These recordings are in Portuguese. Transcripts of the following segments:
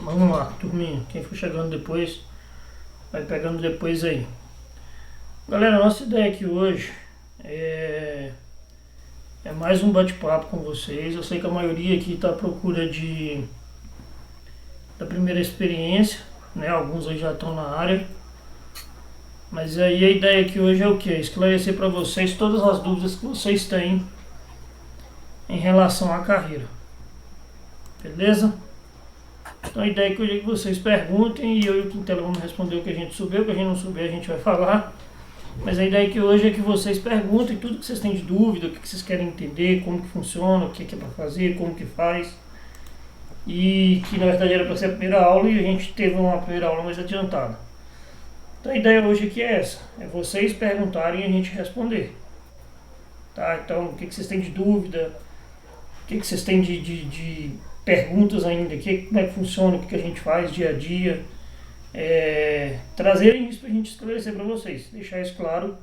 Vamos lá, turminha. Quem for chegando depois, vai pegando depois aí. Galera, a nossa ideia aqui hoje é, é mais um bate-papo com vocês. Eu sei que a maioria aqui está à procura da primeira experiência, né? Alguns aí já estão na área. Mas aí a ideia aqui hoje é o que? Esclarecer para vocês todas as dúvidas que vocês têm em relação à carreira. Beleza? Então a ideia é que hoje é que vocês perguntem e eu e o Quintela vamos responder o que a gente souber, o que a gente não souber a gente vai falar. Mas a ideia que hoje é que vocês perguntem tudo que vocês têm de dúvida, o que vocês querem entender, como que funciona, o que é para fazer, como que faz. E que na verdade era para ser a primeira aula e a gente teve uma primeira aula mais adiantada. Então a ideia hoje aqui é essa, é vocês perguntarem e a gente responder. Tá? Então o que vocês têm de dúvida, o que vocês têm de perguntas ainda, como é que funciona, o que a gente faz dia a dia. Trazerem isso para a gente esclarecer para vocês, deixar isso claro,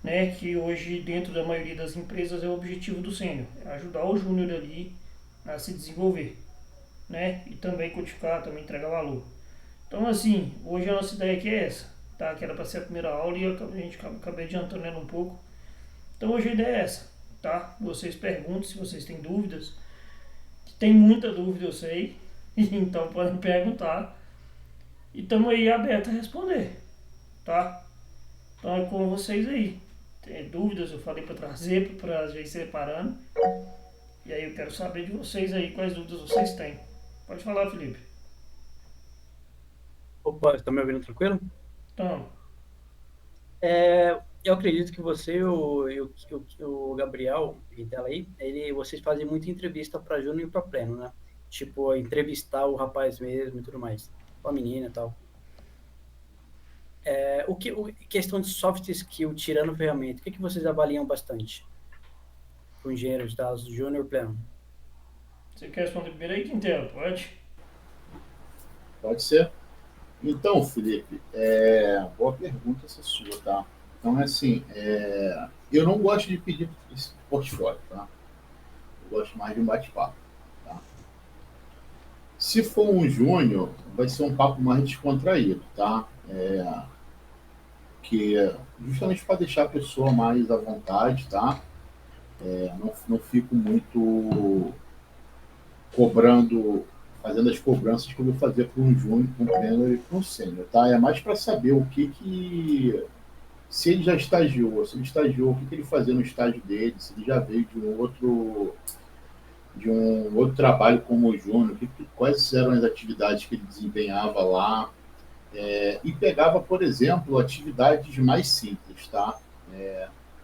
né, que hoje dentro da maioria das empresas é o objetivo do sênior, é ajudar o júnior ali a se desenvolver, né, e também codificar, também entregar valor. Então assim, hoje a nossa ideia aqui é essa, tá, que era para ser a primeira aula e a gente acabei adiantando ela um pouco. Então hoje a ideia é essa, tá, vocês perguntem se vocês têm dúvidas, tem muita dúvida eu sei, então podem perguntar e estamos aí abertos a responder, tá? Então é com vocês aí. Tem dúvidas, eu falei para trazer, para já ir separando. E aí eu quero saber de vocês aí quais dúvidas vocês têm. Pode falar, Felipe. Opa, está me ouvindo tranquilo? Então, Eu acredito que você o Gabriel, Vitela aí, vocês fazem muita entrevista para Júnior e para Pleno, né? Tipo, entrevistar o rapaz mesmo e tudo mais, com a menina e tal. Questão de soft skill, tirando ferramenta, o que vocês avaliam bastante com engenheiros da Júnior e Pleno? você quer responder primeiro aí, Quintela? Pode? Pode ser? Então, Felipe, boa pergunta essa sua, tá? Então, assim, eu não gosto de pedir esse portfólio, tá? Eu gosto mais de um bate-papo, tá? Se for um júnior, vai ser um papo mais descontraído, tá? Que justamente para deixar a pessoa mais à vontade, tá? Não fico muito cobrando, fazendo as cobranças que eu vou fazer para um júnior, para um pleno e para um sênior, tá? É mais para saber o que se ele já estagiou, se ele estagiou, o que ele fazia no estágio dele, se ele já veio de um outro trabalho como júnior, quais eram as atividades que ele desempenhava lá, e pegava, por exemplo, atividades mais simples, tá?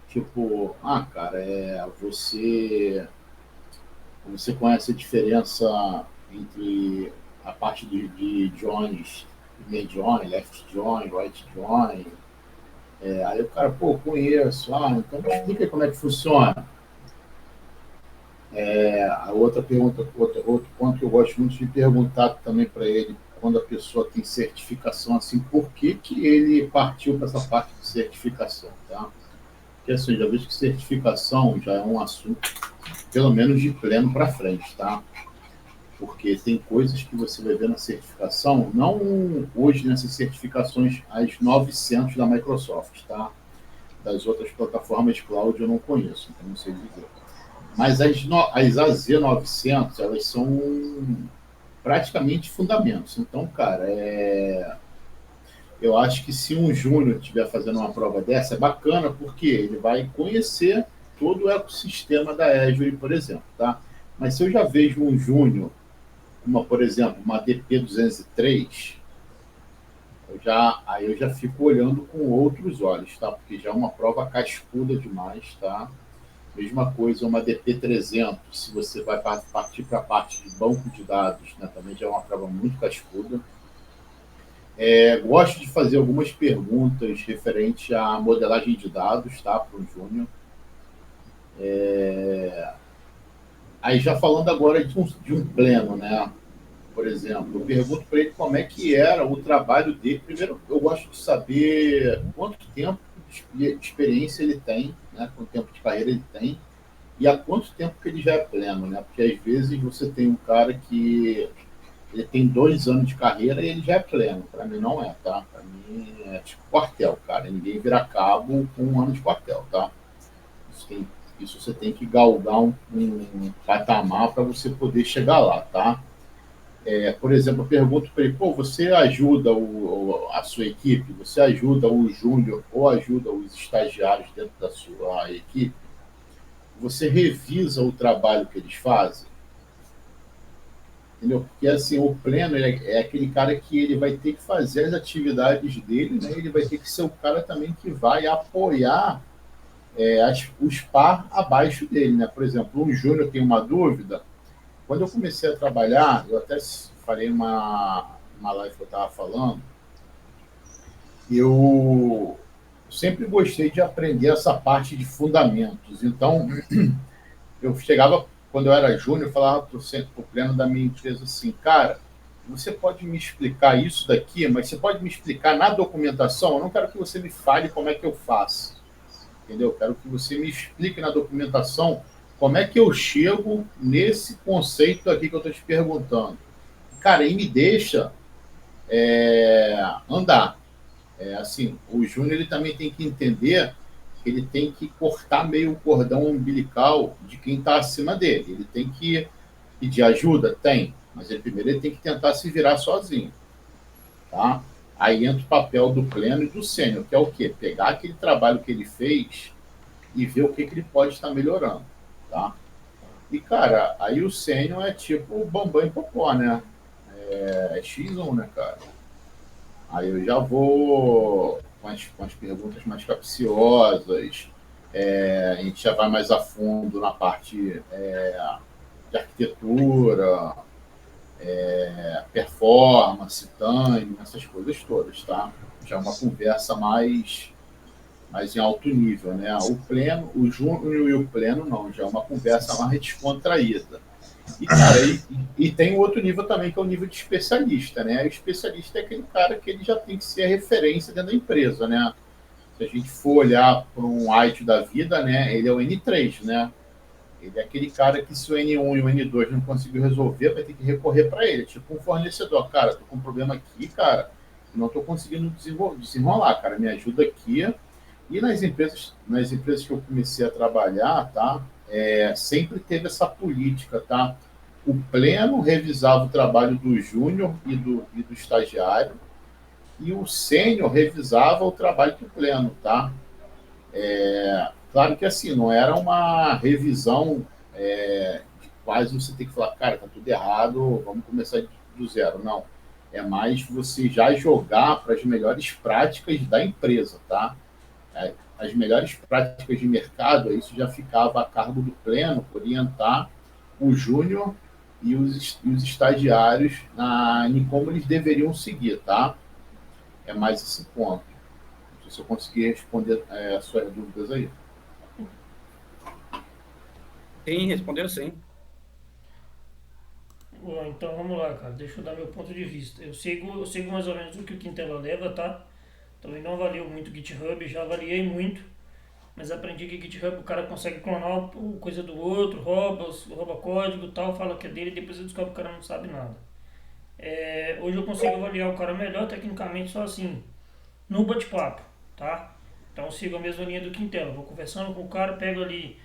Tipo, cara, você conhece a diferença entre a parte de joins, main join, left join, right join. Aí o cara, pô, conheço. Então me explica como é que funciona. A outra pergunta, outro ponto que eu gosto muito de perguntar também para ele, quando a pessoa tem certificação, assim, por que ele partiu para essa parte de certificação, tá? Porque assim, já vejo que certificação já é um assunto, pelo menos de pleno para frente, tá? Porque tem coisas que você vai ver na certificação, não hoje nessas certificações as 900 da Microsoft, tá? Das outras plataformas de cloud eu não conheço, então não sei dizer. Mas as AZ900, elas são praticamente fundamentos. Então, cara, eu acho que se um júnior estiver fazendo uma prova dessa, é bacana, porque ele vai conhecer todo o ecossistema da Azure, por exemplo, tá? Mas se eu já vejo um júnior, por exemplo, uma DP203, aí eu já fico olhando com outros olhos, tá? Porque já é uma prova cascuda demais, tá? Mesma coisa, uma DP300, se você vai partir para a parte de banco de dados, né? Também já é uma prova muito cascuda. Gosto de fazer algumas perguntas referente à modelagem de dados, tá? Para o Júnior. Aí já falando agora de um pleno, né? Por exemplo, eu pergunto para ele como é que era o trabalho dele. Primeiro, eu gosto de saber quanto tempo de experiência ele tem, né? Quanto tempo de carreira ele tem e há quanto tempo que ele já é pleno, né? Porque às vezes você tem um cara que ele tem 2 anos de carreira e ele já é pleno. Para mim não é, tá? Para mim é tipo quartel, cara. Ninguém vira cabo com 1 ano de quartel, tá? Isso, isso você tem que galgar um patamar para você poder chegar lá, tá? Por exemplo, eu pergunto para ele, pô, você ajuda a sua equipe? Você ajuda o júnior ou ajuda os estagiários dentro da sua equipe? Você revisa o trabalho que eles fazem? Entendeu? Porque assim, o pleno é aquele cara que ele vai ter que fazer as atividades dele, né? Ele vai ter que ser o cara também que vai apoiar os par abaixo dele, né? Por exemplo, um júnior tem uma dúvida. Quando eu comecei a trabalhar, eu até falei uma live que eu estava falando, eu sempre gostei de aprender essa parte de fundamentos. Então, eu chegava, quando eu era júnior, eu falava para o pleno da minha empresa assim, cara, você pode me explicar isso daqui, mas você pode me explicar na documentação? Eu não quero que você me fale como é que eu faço, entendeu? Eu quero que você me explique na documentação como é que eu chego nesse conceito aqui que eu estou te perguntando. Cara, e me deixa andar. Assim, o Júnior ele também tem que entender que ele tem que cortar meio o cordão umbilical de quem está acima dele. Ele tem que pedir ajuda? Tem. Mas primeiro ele tem que tentar se virar sozinho. Tá? Aí entra o papel do pleno e do sênior, que é o quê? Pegar aquele trabalho que ele fez e ver o que ele pode estar melhorando. Tá? E, cara, aí o sênior é tipo o bambam e popó, né? É X1, né, cara? Aí eu já vou com as perguntas mais capciosas, a gente já vai mais a fundo na parte de arquitetura, performance, time, essas coisas todas, tá? Já é uma conversa mais em alto nível, né? O pleno, o júnior e o pleno não, já é uma conversa mais descontraída. E, cara, e tem outro nível também, que é o nível de especialista, né? O especialista é aquele cara que ele já tem que ser a referência dentro da empresa, né? Se a gente for olhar para um IT da vida, né? Ele é o N3, né? Ele é aquele cara que se o N1 e o N2 não conseguiu resolver, vai ter que recorrer para ele. Tipo um fornecedor, cara, tô com um problema aqui, cara, não tô conseguindo desenrolar, cara, me ajuda aqui. E nas empresas que eu comecei a trabalhar, tá? Sempre teve essa política, tá? O pleno revisava o trabalho do júnior e do estagiário, e o sênior revisava o trabalho do pleno, tá? Claro que assim, não era uma revisão de quase você tem que falar, cara, tá tudo errado, vamos começar do zero. Não. É mais você já jogar para as melhores práticas da empresa, tá? As melhores práticas de mercado, isso já ficava a cargo do pleno, orientar o júnior e os estagiários em como eles deveriam seguir, tá? É mais esse ponto. Não sei se eu conseguir responder as suas dúvidas aí. Sim, respondeu sim. Bom, então vamos lá, cara. Deixa eu dar meu ponto de vista. Eu sigo mais ou menos o que o Quintela leva, tá? Também não avalio muito o GitHub, já avaliei muito, mas aprendi que o GitHub o cara consegue clonar coisa do outro, rouba código e tal, fala que é dele e depois eu descobre que o cara não sabe nada. Hoje eu consigo avaliar o cara melhor tecnicamente só assim, no bate-papo, tá? Então eu sigo a mesma linha do Quintela, vou conversando com o cara, pego ali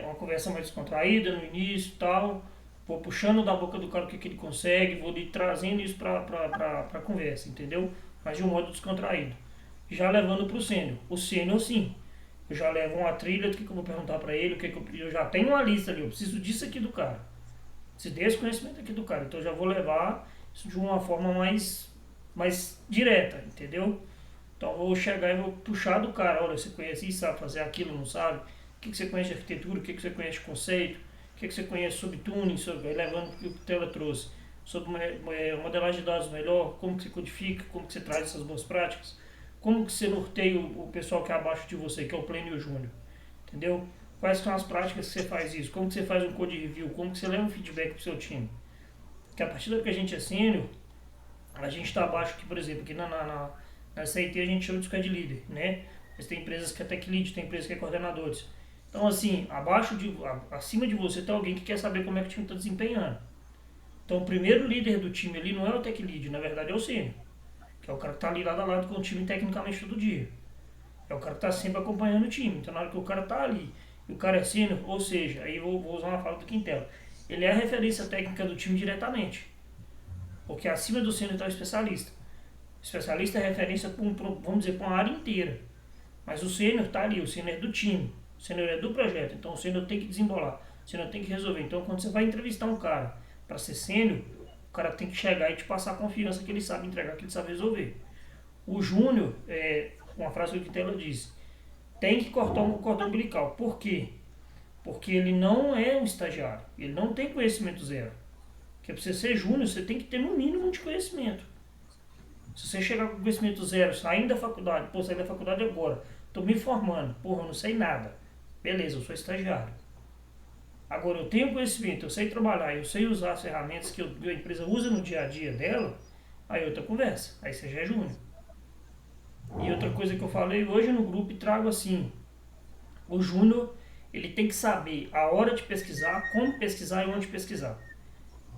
uma conversa mais descontraída no início e tal, vou puxando da boca do cara o que ele consegue, vou ali trazendo isso pra conversa, entendeu? Mas de um modo descontraído. Já levando pro sênior. O sênior sim, eu já levo uma trilha do que eu vou perguntar pra ele, eu já tenho uma lista ali, eu preciso disso aqui do cara. Preciso desse conhecimento aqui do cara, então eu já vou levar isso de uma forma mais direta, entendeu? Então eu vou chegar e vou puxar do cara, olha, você conhece isso, sabe fazer aquilo, não sabe? O que você conhece de arquitetura, o que você conhece de conceito, o que você conhece sobre tuning, vai levando o que o Tela trouxe, sobre modelagem de dados melhor, como que você codifica, como que você traz essas boas práticas, como que você norteia o pessoal que é abaixo de você, que é o pleno e o júnior, entendeu? Quais são as práticas que você faz isso, como que você faz um code review, como que você leva um feedback pro seu time. Porque a partir do que a gente é sênior, a gente está abaixo aqui, por exemplo, aqui na CIT a gente chama de squad leader, né? Mas tem empresas que é tech lead, tem empresas que é coordenadores. Então, assim, acima de você tem alguém que quer saber como é que o time está desempenhando. Então o primeiro líder do time ali não é o tech lead, na verdade é o sênior, que é o cara que está ali lado a lado com o time tecnicamente todo dia. É o cara que está sempre acompanhando o time. Então na hora que o cara está ali e o cara é sênior, ou seja, aí eu vou usar uma fala do Quintela, ele é a referência técnica do time diretamente. Porque acima do sênior está o especialista. O especialista é referência, vamos dizer, para uma área inteira. Mas o sênior está ali, o sênior é do time, o sênior é do projeto. Então o sênior tem que desembolar, o sênior tem que resolver. Então quando você vai entrevistar um cara para ser sênior, o cara tem que chegar e te passar a confiança que ele sabe entregar, que ele sabe resolver. O júnior, uma frase que o Quintela disse, tem que cortar um cordão umbilical. Por quê? Porque ele não é um estagiário, ele não tem conhecimento zero. Porque para você ser júnior, você tem que ter no mínimo de conhecimento. Se você chegar com conhecimento zero, saindo da faculdade, sair da faculdade agora, estou me formando, eu não sei nada. Beleza, eu sou estagiário. Agora eu tenho conhecimento, eu sei trabalhar, eu sei usar as ferramentas que a empresa usa no dia a dia dela, aí outra conversa, aí você já é júnior. E outra coisa que eu falei hoje no grupo e trago assim, o júnior, ele tem que saber a hora de pesquisar, como pesquisar e onde pesquisar.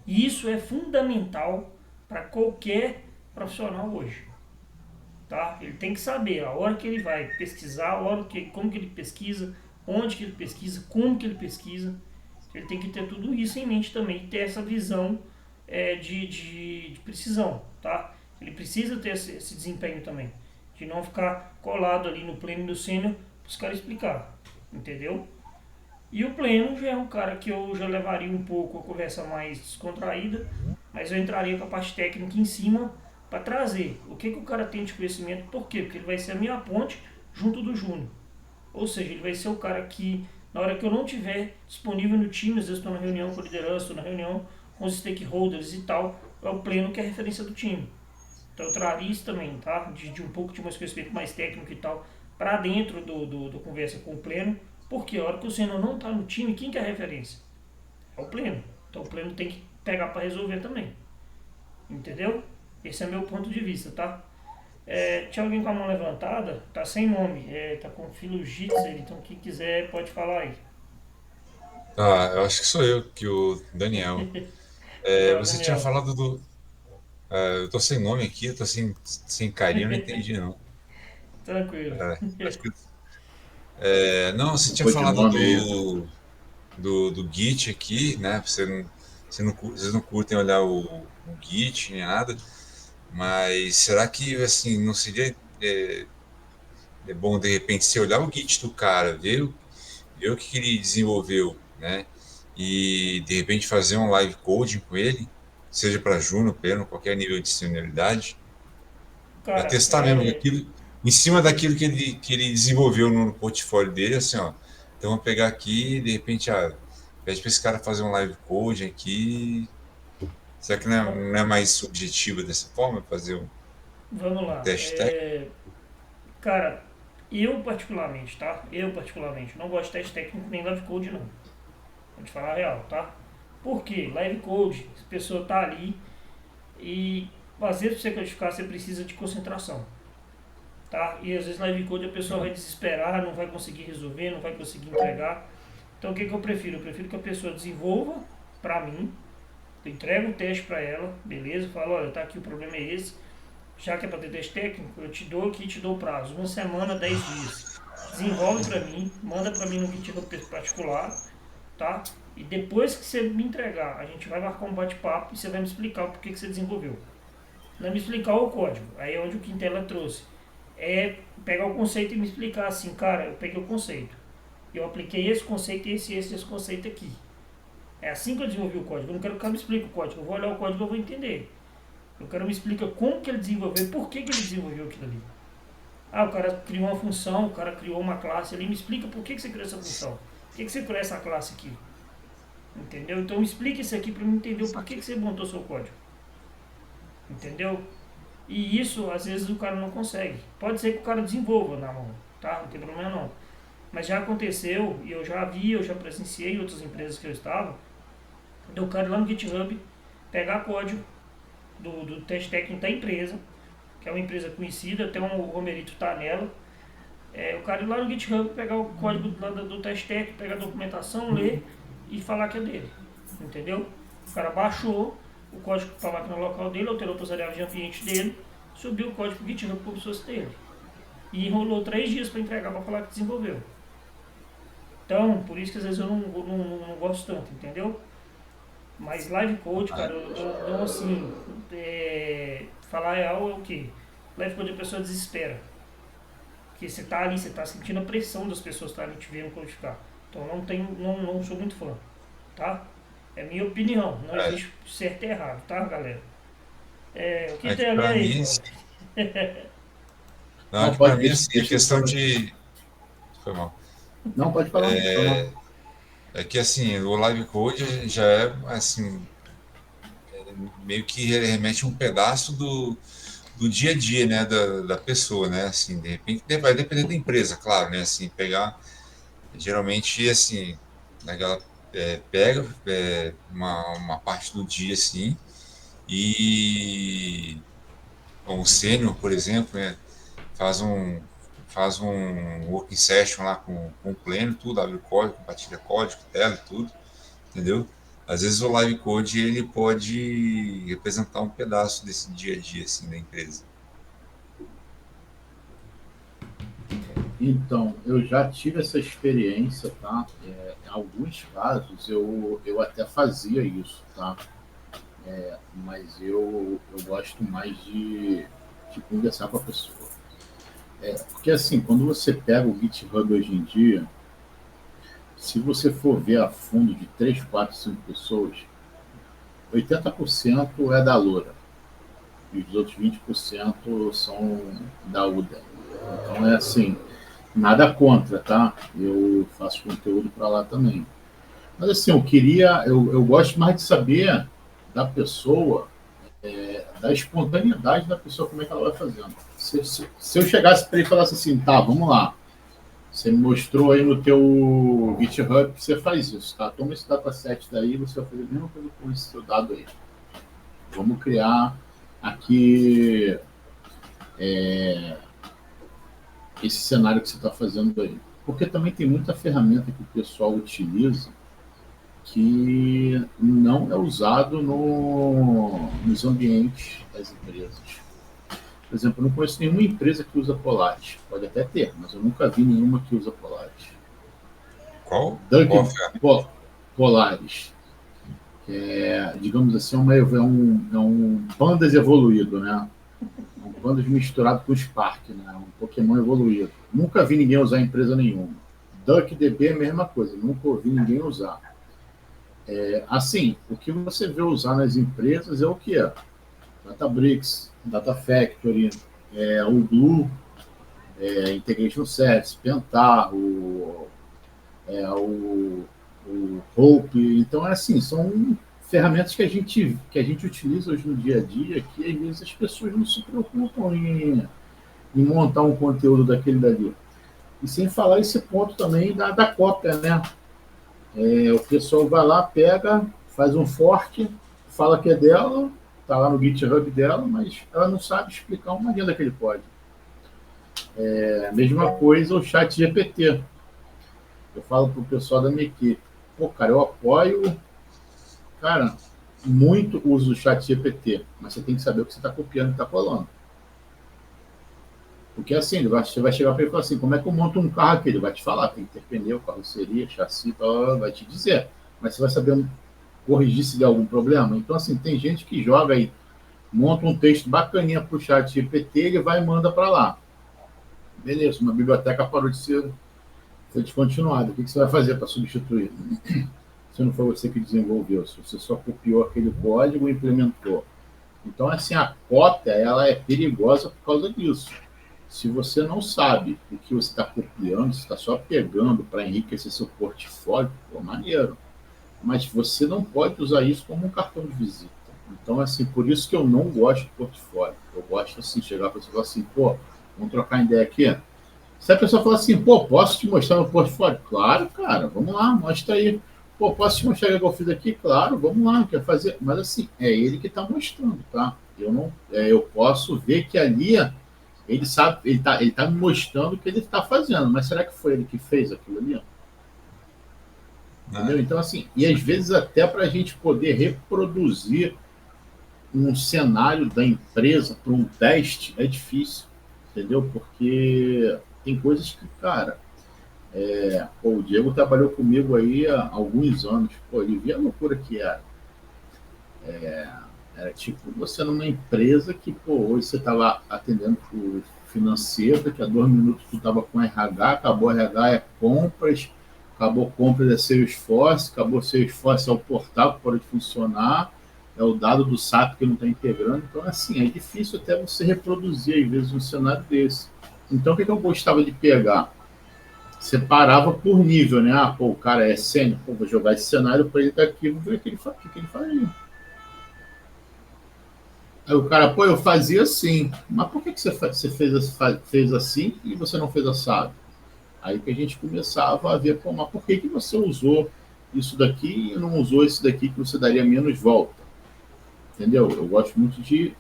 E isso é fundamental para qualquer profissional hoje. Tá? Ele tem que saber a hora que ele vai pesquisar, como que ele pesquisa, onde que ele pesquisa, como que ele pesquisa. Ele tem que ter tudo isso em mente também, ter essa visão de precisão. Tá? Ele precisa ter esse desempenho também, de não ficar colado ali no pleno do sênior para os caras explicar. Entendeu? E o pleno já é um cara que eu já levaria um pouco a conversa mais descontraída, mas eu entraria com a parte técnica em cima para trazer o que o cara tem de conhecimento. Por quê? Porque ele vai ser a minha ponte junto do júnior. Ou seja, ele vai ser o cara que, na hora que eu não estiver disponível no time, às vezes estou na reunião com a liderança, estou na reunião com os stakeholders e tal, é o pleno que é a referência do time. Então eu traria isso também, tá? De um pouco de mais conhecimento mais técnico e tal, para dentro do conversa com o pleno. Porque a hora que o sênior não está no time, quem que é a referência? É o pleno. Então o pleno tem que pegar para resolver também. Entendeu? Esse é meu ponto de vista, tá? Tinha alguém com a mão levantada, tá sem nome, tá com Filogitzer, então quem quiser pode falar aí. Ah, eu acho que sou eu, que o Daniel. Fala, Você tinha Daniel. falado do. Eu tô sem nome aqui, eu tô sem carinho, não entendi não. Tranquilo. Acho que, não, você tinha falado Codinome aí. do Git aqui, né? Vocês não curtem olhar o Git nem nada, mas será que assim não seria bom de repente você olhar o Git do cara, ver o que ele desenvolveu, né? E de repente fazer um live coding com ele, seja para Juno, pleno, qualquer nível de senioridade, para Cara, testar mesmo aquilo, em cima daquilo que ele desenvolveu no portfólio dele, assim, ó. Então vamos pegar aqui e de repente, pede para esse cara fazer um live coding aqui. Será que não é mais subjetivo dessa forma, fazer vamos um lá. teste técnico? Cara, eu particularmente, tá? Eu particularmente não gosto de teste técnico nem live code não. Vou te falar a real, tá? Por quê? Live code, a pessoa tá ali e às vezes para você codificar você precisa de concentração, tá? E às vezes live code a pessoa vai desesperar, não vai conseguir resolver, não vai conseguir entregar. Então o que eu prefiro? Eu prefiro que a pessoa desenvolva para mim, eu entrego o teste para ela, beleza? Falo, olha, tá aqui, o problema é esse. Já que é para ter teste técnico, eu te dou aqui, te dou o prazo, 1 semana, 10 dias. Desenvolve para mim, manda para mim no GitHub particular, tá? E depois que você me entregar, a gente vai marcar um bate-papo e você vai me explicar o porquê que você desenvolveu. Não me explicar o código, aí é onde o Quintela trouxe. É pegar o conceito e me explicar assim, cara, eu peguei o conceito. Eu apliquei esse conceito e esse conceito aqui. É assim que eu desenvolvi o código. Eu não quero que o cara me explique o código. Eu vou olhar o código e eu vou entender. Eu quero me explicar como que ele desenvolveu, por que ele desenvolveu aquilo ali. O cara criou uma função, o cara criou uma classe ali, me explica por que você criou essa função. Por que você criou essa classe aqui? Entendeu? Então me explica isso aqui para eu entender o porquê que você montou seu código. Entendeu? E isso, às vezes, o cara não consegue. Pode ser que o cara desenvolva na mão, tá? Não tem problema não. Mas já aconteceu, e eu já vi, eu já presenciei em outras empresas que eu estava, do cara lá no GitHub pegar código do teste técnico da empresa, que é uma empresa conhecida, até o Romerito tá nela. O cara ir lá no GitHub, pegar o código do teste técnico, pegar a documentação, ler e falar que é dele. Entendeu? O cara baixou, o código para a máquina local dele, alterou para as variáveis de ambiente dele, subiu o código para o GitHub como se fosse dele. E enrolou 3 dias para entregar para falar que desenvolveu. Então, por isso que às vezes eu não gosto tanto, entendeu? Mas live code, cara, eu assim, falar real é o quê? Live code a pessoa desespera. Porque você tá ali, você tá sentindo a pressão das pessoas estarem te vendo codificar. Então não sou muito fã, tá? É minha opinião, não existe certo e errado, tá, galera? O que tem ali pra aí, mim, não, Não, que pra pode mim, assim, a deixa eu questão falar. de. Foi mal. Não, pode falar. É que assim, o live code já é assim, meio que remete a um pedaço do dia a dia, né, da pessoa, né, assim, de repente vai depender da empresa, claro, né, assim, pegar, geralmente, assim, aquela, pega uma parte do dia, assim, e um sênior, por exemplo, né, faz um, faz um working session lá com o pleno, tudo, abre o código, compartilha código, tela e tudo, entendeu? Às vezes o live code ele pode representar um pedaço desse dia a dia assim da empresa. Então, eu já tive essa experiência, tá? Em alguns casos eu até fazia isso, tá? Mas eu gosto mais de conversar com a pessoa. Porque assim, quando você pega o GitHub hoje em dia, se você for ver a fundo de 3, 4, 5 pessoas, 80% é da Loura e os outros 20% são da UDA. Então é assim, nada contra, tá? Eu faço conteúdo para lá também. Mas assim, eu gosto mais de saber da pessoa, da espontaneidade da pessoa, como é que ela vai fazendo. Se eu chegasse para ele e falasse assim, tá, vamos lá, você me mostrou aí no teu GitHub que você faz isso, tá? Toma esse dataset daí, você vai fazer a mesma coisa com esse seu dado aí. Vamos criar aqui esse cenário que você está fazendo aí. Porque também tem muita ferramenta que o pessoal utiliza que não é usado nos ambientes das empresas. Por exemplo, eu não conheço nenhuma empresa que usa Polaris. Pode até ter, mas eu nunca vi nenhuma que usa Polaris. Qual? Polaris. Digamos assim, é um pandas evoluído, né? Um pandas misturado com Spark, né? Um Pokémon evoluído. Nunca vi ninguém usar em empresa nenhuma. DuckDB é a mesma coisa, nunca ouvi ninguém usar. Assim, o que você vê usar nas empresas é o que é? Databricks, Data Factory, o Glue, Integration Service, Pentar, o Hope. Então, assim, são ferramentas que a gente utiliza hoje no dia a dia que, às vezes, as pessoas não se preocupam em montar um conteúdo daquele dali. E sem falar esse ponto também da cópia, né? O pessoal vai lá, pega, faz um fork, fala que é dela, está lá no GitHub dela, mas ela não sabe explicar uma linha daquele código. A mesma coisa o chat GPT. Eu falo para o pessoal da minha equipe, pô, cara, eu apoio, cara, muito o uso do chat GPT, mas você tem que saber o que você está copiando e está colando. Porque assim, você vai chegar para ele e falar assim, como é que eu monto um carro aqui? Ele vai te falar, tem que ter pneu, carroceria, chassi, vai te dizer. Mas você vai saber corrigir se der algum problema? Então, assim, tem gente que joga aí, monta um texto bacaninha para o chat GPT, ele vai e manda para lá. Beleza, uma biblioteca parou de ser descontinuada. O que você vai fazer para substituir? Se não foi você que desenvolveu, se você só copiou aquele código e implementou. Então, assim, a cópia, ela é perigosa por causa disso. Se você não sabe o que você está copiando, você está só pegando para enriquecer seu portfólio, pô, maneiro. Mas você não pode usar isso como um cartão de visita. Então, assim, por isso que eu não gosto de portfólio. Eu gosto, assim, chegar para você e falar assim, pô, vamos trocar ideia aqui? Se a pessoa falar assim, pô, posso te mostrar meu portfólio? Claro, cara, vamos lá, mostra aí. Pô, posso te mostrar o que eu fiz aqui? Claro, vamos lá, quer fazer. Mas, assim, é ele que está mostrando, tá? Eu posso ver que ali ele sabe, ele tá me mostrando o que ele está fazendo, mas será que foi ele que fez aquilo ali? Entendeu? Então, assim, e às vezes até para a gente poder reproduzir um cenário da empresa para um teste é difícil, entendeu? Porque tem coisas que, cara, pô, o Diego trabalhou comigo aí há alguns anos, pô, ele via a loucura que era. Era tipo, você numa empresa que, pô, hoje você estava atendendo o financeiro, daqui a 2 minutos tu estava com RH, acabou RH é compras, acabou compras é Salesforce, acabou Salesforce é o portal que pode funcionar, é o dado do SAP que não está integrando. Então, assim, é difícil até você reproduzir, às vezes, um cenário desse. Então, o que eu gostava de pegar? Separava por nível, né? Ah, pô, o cara é sênior, pô, vou jogar esse cenário para ele daqui, vou ver o que ele faria. Aí o cara, pô, eu fazia assim. Mas por que você fez assim e você não fez assado? Aí que a gente começava a ver, pô, mas por que você usou isso daqui e não usou esse daqui que você daria menos volta? Entendeu? Eu gosto muito de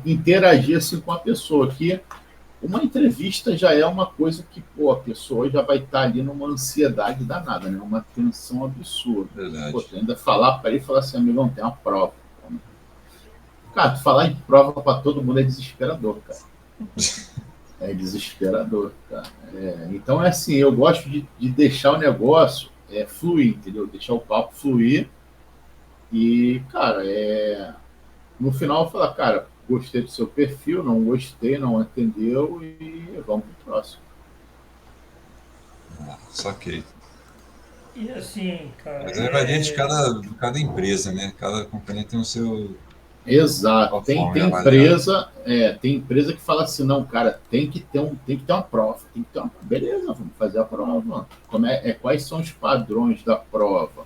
interagir assim com a pessoa, que uma entrevista já é uma coisa que, pô, a pessoa já vai estar ali numa ansiedade danada, né? Uma tensão absurda. Verdade. Pô, tu ainda falar para ele e falar assim, amigão, tem uma prova. Cara, tu falar em prova para todo mundo é desesperador, cara. É desesperador, cara. Então é assim, eu gosto de deixar o negócio fluir, entendeu? Deixar o papo fluir e, cara, no final eu falar, cara, gostei do seu perfil, não gostei, não entendeu e vamos pro próximo. Saquei. E assim, cara, Mas aí varia de cada empresa, né? Cada companhia tem o seu Exato. sua Tem, forma de tem avaliar. empresa, tem empresa que fala assim, não, cara, tem que ter uma prova, tem que ter uma. Beleza, vamos fazer a prova. Quais são os padrões da prova?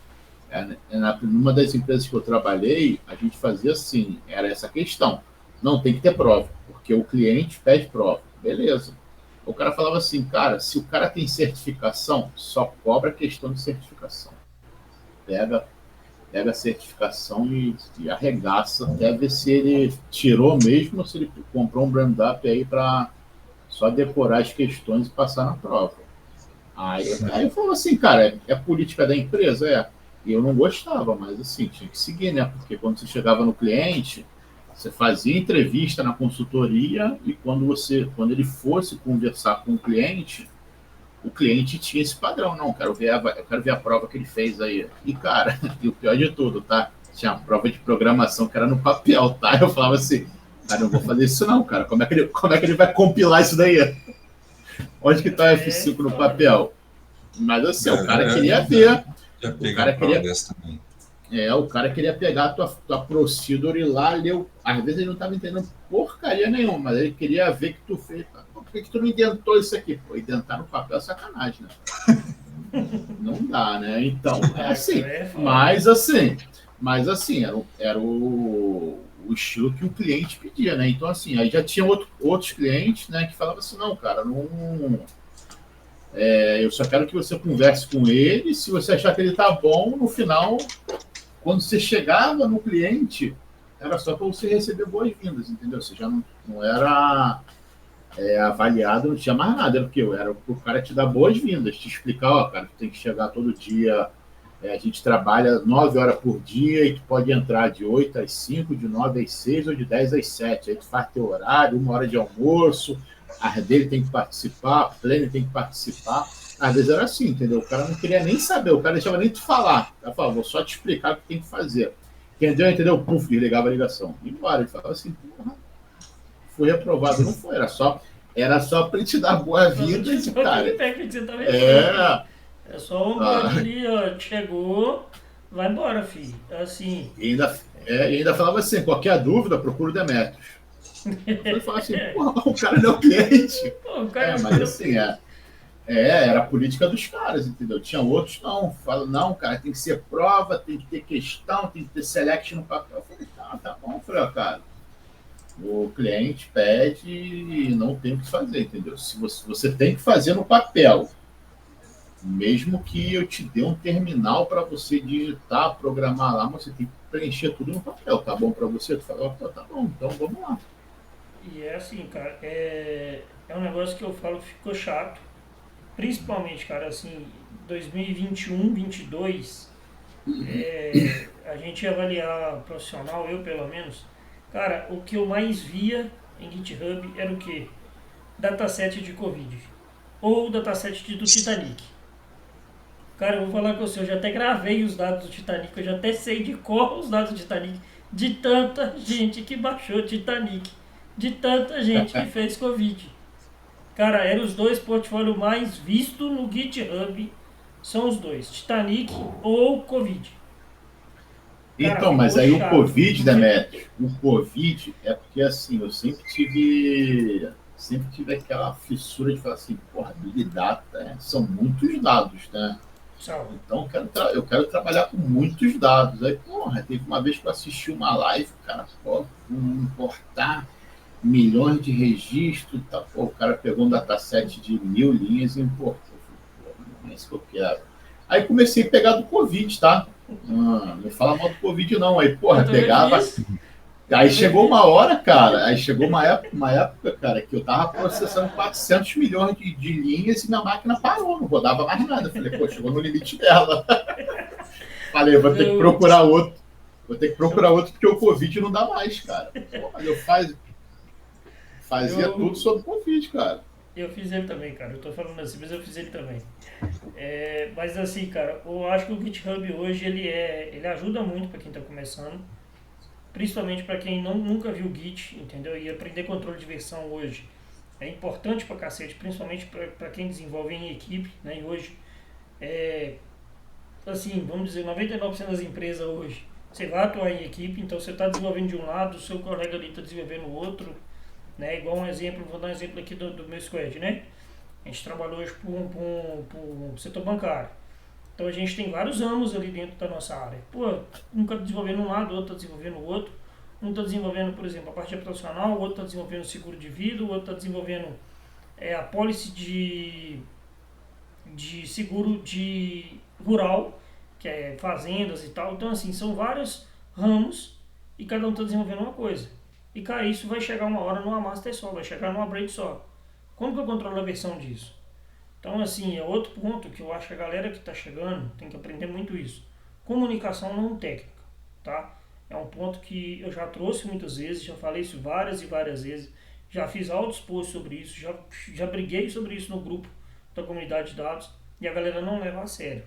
Numa das empresas que eu trabalhei, a gente fazia assim, era essa questão. Não, tem que ter prova, porque o cliente pede prova. Beleza. O cara falava assim, cara, se o cara tem certificação, só cobra a questão de certificação. Pega a certificação e arregaça até ver se ele tirou mesmo ou se ele comprou um brand-up aí para só decorar as questões e passar na prova. Aí eu falo assim, cara, é política da empresa? É. E eu não gostava, mas assim, tinha que seguir, né? Porque quando você chegava no cliente, você fazia entrevista na consultoria e quando ele fosse conversar com o cliente tinha esse padrão, não, eu quero ver a prova que ele fez aí. E, cara, e o pior de tudo, tá? Tinha a prova de programação que era no papel, tá? Eu falava assim, cara, não vou fazer isso não, cara. Como é que ele vai compilar isso daí? Onde que tá o F5 no papel? Mas assim, o cara queria ver. Já O peguei uma cara prova queria, dessa também. o cara queria pegar a tua procedure lá, leu. Às vezes ele não estava entendendo porcaria nenhuma, mas ele queria ver que tu fez. Por que tu não indentou isso aqui? Pô, indentar no papel é sacanagem, né? Não dá, né? Então, é assim. Mas assim, era o estilo que o cliente pedia, né? Então, assim, aí já tinha outros clientes, né, que falavam assim, não, cara, não, eu só quero que você converse com ele, se você achar que ele tá bom, no final, quando você chegava no cliente, era só para você receber boas-vindas, entendeu? Você já não era avaliado, não tinha mais nada, era o que? Era o cara te dar boas-vindas, te explicar, ó, cara, tu tem que chegar todo dia, a gente trabalha 9 horas por dia e tu pode entrar de 8 às 5, de 9 às 6 ou de 10 às 7. Aí tu faz teu horário, 1 hora de almoço, a dele tem que participar, a pleno tem que participar. Às vezes era assim, entendeu? O cara não queria nem saber, o cara deixava nem tu falar. Ela falava, vou só te explicar o que tem que fazer. Entendeu? Puf, desligava a ligação. E embora. Ele falava assim, porra, fui reprovado. Não foi, era só para te dar boas-vindas, cara. É só um Ah, ali, ó, chegou, vai embora, filho. Assim. e ainda falava assim, qualquer dúvida, procura o Demetrios. Eu falava assim, porra, o cara não é o cliente. Pô, o cara Mas assim, era a política dos caras, entendeu? Tinha outros, não, fala, não, cara, tem que ser prova, tem que ter questão, tem que ter select no papel. Eu falei, tá bom, falei, cara, o cliente pede e não tem o que fazer, entendeu? Se você tem que fazer no papel, mesmo que eu te dê um terminal para você digitar, programar lá, mas você tem que preencher tudo no papel, tá bom para você? Tu fala, tá bom, então vamos lá. E é assim, cara, é um negócio que eu falo que ficou chato. Principalmente, cara, assim, 2021, 22, a gente ia avaliar profissional, eu pelo menos, Cara, o que eu mais via em GitHub era o quê? Dataset de Covid. Ou dataset do Titanic. Cara, eu vou falar com você, eu já até gravei os dados do Titanic, eu já até sei de cor os dados do Titanic, de tanta gente que baixou Titanic, de tanta gente que fez Covid. Cara, eram os dois portfólios mais vistos no GitHub, são os dois, Titanic ou Covid. Cara, Então, mas ficou aí o chato. Covid, Demetrio, o Covid é porque assim, eu sempre tive aquela fissura de falar assim, porra, Big Data, né? São muitos dados, né? Salve. Então eu quero trabalhar com muitos dados. Aí, porra, teve uma vez que eu assisti uma live, cara, pô, importar milhões de registros, tá, pô, o cara pegou um dataset de 1.000 linhas e importou. Eu falei, pô, não é isso que eu quero. Aí comecei a pegar do Covid, tá? Não fala mal do Covid, não. Aí, Eu porra, também pegava. fiz. Aí chegou uma hora, cara. Aí chegou uma época, cara, que eu tava processando 400 milhões de linhas e minha máquina parou, não rodava mais nada. Falei, pô, chegou no limite dela. Falei, vou ter que Eu, procurar outro. Vou ter que eu, procurar outro porque o Covid não dá mais, cara. Pô, mas fazia tudo eu, sobre Covid, cara. eu fiz ele também, cara. Eu tô falando assim, mas eu fiz ele também. Mas assim, cara, eu acho que o GitHub hoje ele ajuda muito para quem está começando, principalmente para quem nunca viu Git, entendeu? E aprender controle de versão hoje é importante pra cacete, principalmente para quem desenvolve em equipe, né? E hoje, assim, vamos dizer, 99% das empresas hoje, você vai atuar em equipe, então você está desenvolvendo de um lado, o seu colega ali está desenvolvendo o outro, né? Igual um exemplo, vou dar um exemplo aqui do meu squad, né? A gente trabalhou hoje por um setor bancário. Então a gente tem vários ramos ali dentro da nossa área. Pô, um está desenvolvendo um lado, o outro está desenvolvendo o outro. Um está desenvolvendo, por exemplo, a parte habitacional, o outro está desenvolvendo o seguro de vida, o outro está desenvolvendo a policy de seguro de rural, que é fazendas e tal. Então, assim, são vários ramos e cada um está desenvolvendo uma coisa. E, cara, isso vai chegar uma hora numa master só, vai chegar numa braid só. Como que eu controlo a versão disso? Então, assim, é outro ponto que eu acho que a galera que está chegando tem que aprender muito isso. Comunicação não técnica, tá? É um ponto que eu já trouxe muitas vezes, já falei isso várias e várias vezes, já fiz altos posts sobre isso, já briguei sobre isso no grupo da comunidade de dados e a galera não leva a sério.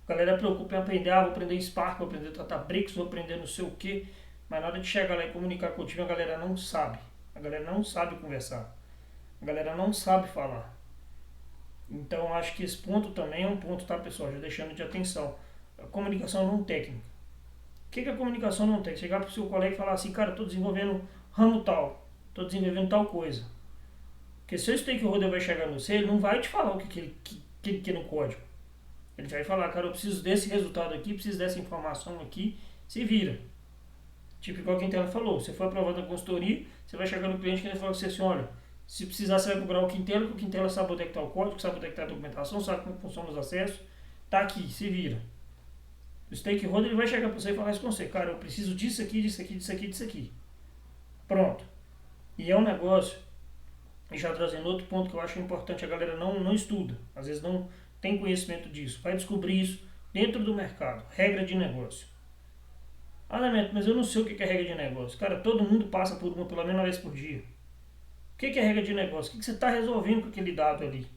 A galera preocupa em aprender, vou aprender Spark, vou aprender Databricks, vou aprender não sei o que, mas na hora de chegar lá e comunicar com o time, a galera não sabe. A galera não sabe conversar. A galera não sabe falar. Então acho que esse ponto também é um ponto, tá, pessoal? Já deixando de atenção. A comunicação não técnica. O que é a comunicação não técnica? Chegar para o seu colega e falar assim, cara, estou desenvolvendo ramo tal, estou desenvolvendo tal coisa. Porque se o stakeholder vai chegar no você, ele não vai te falar o que ele quer no código. Ele vai falar, cara, eu preciso desse resultado aqui, preciso dessa informação aqui, se vira. Tipo igual a Quintela falou, você foi aprovado na consultoria, você vai chegar no cliente e ele vai falar com você assim, olha, se precisar, você vai procurar o Quintela, que o Quintela sabe onde é que está o código, sabe onde é que está a documentação, sabe como funcionam os acessos. Tá aqui, se vira. O stakeholder ele vai chegar para você e falar isso com você. Cara, eu preciso disso aqui, disso aqui, disso aqui, disso aqui. Pronto. E é um negócio, e já trazendo outro ponto que eu acho importante, a galera não estuda. Às vezes não tem conhecimento disso. Vai descobrir isso dentro do mercado. Regra de negócio. Ah, Neto, mas eu não sei o que é regra de negócio. Cara, todo mundo passa por uma pelo menos uma vez por dia. O que é regra de negócio? O que você está resolvendo com aquele dado ali?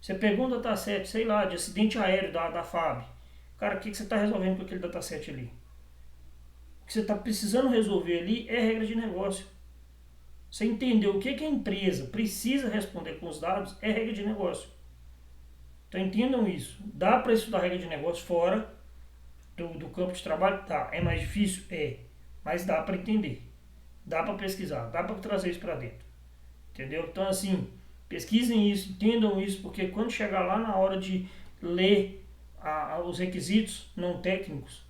Você pegou um dataset, sei lá, de acidente aéreo da FAB. Cara, o que você está resolvendo com aquele dataset ali? O que você está precisando resolver ali é regra de negócio. Você entendeu o que a empresa precisa responder com os dados é regra de negócio. Então entendam isso. Dá para estudar regra de negócio fora do campo de trabalho? Tá. É mais difícil? É. Mas dá para entender. Dá para pesquisar. Dá para trazer isso para dentro. Entendeu? Então, assim, pesquisem isso, entendam isso, porque quando chegar lá na hora de ler os requisitos não técnicos,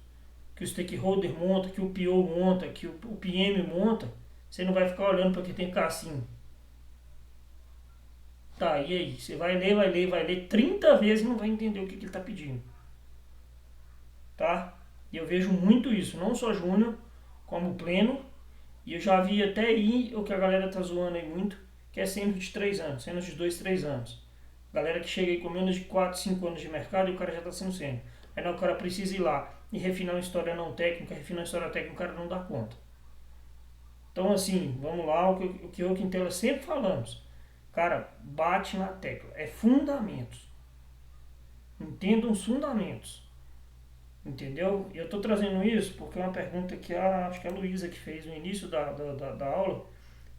que o stakeholder monta, que o PO monta, que o PM monta, você não vai ficar olhando para que tem que ficar assim. Tá, e aí? Você vai ler 30 vezes e não vai entender o que ele está pedindo. Tá? E eu vejo muito isso, não só júnior, como pleno, e eu já vi até aí o que a galera tá zoando aí muito, que é sênior de 3 anos, sênior de 2, 3 anos. Galera que chega aí com menos de 4, 5 anos de mercado e o cara já está sendo sênior. Aí não, o cara precisa ir lá e refinar uma história não técnica, refinar uma história técnica, o cara não dá conta. Então, assim, vamos lá, o que eu e o Quintela sempre falamos. Cara, bate na tecla. É fundamentos. Entendam os fundamentos. Entendeu? E eu estou trazendo isso porque é uma pergunta que acho que a Luísa que fez no início da aula.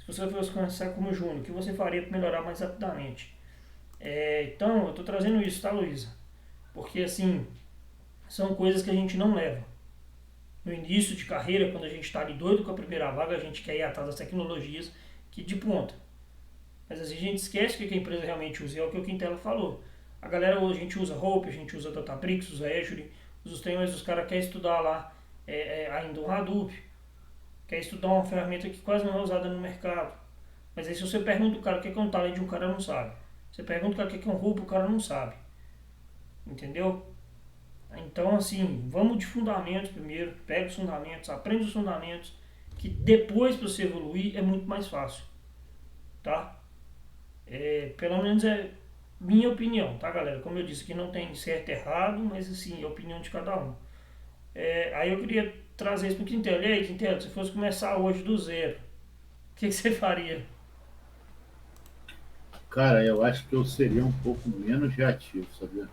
Se você fosse começar como Júnior, o que você faria para melhorar mais rapidamente? Então, eu estou trazendo isso, tá, Luísa? Porque, assim, são coisas que a gente não leva. No início de carreira, quando a gente está ali doido com a primeira vaga, a gente quer ir atrás das tecnologias que de ponta. Mas às vezes a gente esquece o que a empresa realmente usa, e é o que o Quintela falou. A galera hoje, a gente usa Hope, a gente usa Databricks, usa Azure, usa os temas, os caras querem estudar lá ainda um Hadoop, quer estudar uma ferramenta que quase não é usada no mercado. Mas aí se você pergunta o cara o que é um talent, o cara não sabe. Você pergunta o cara o que é um Hope, o cara não sabe. Entendeu? Então, assim, vamos de fundamentos primeiro, pega os fundamentos, aprende os fundamentos, que depois para você evoluir é muito mais fácil, tá? Pelo menos é minha opinião, tá, galera? Como eu disse, que não tem certo e errado, mas assim, é a opinião de cada um. Aí eu queria trazer isso para o Quintela. E aí, Quintela, se fosse começar hoje do zero, o que você faria? Cara, eu acho que eu seria um pouco menos reativo, sabia?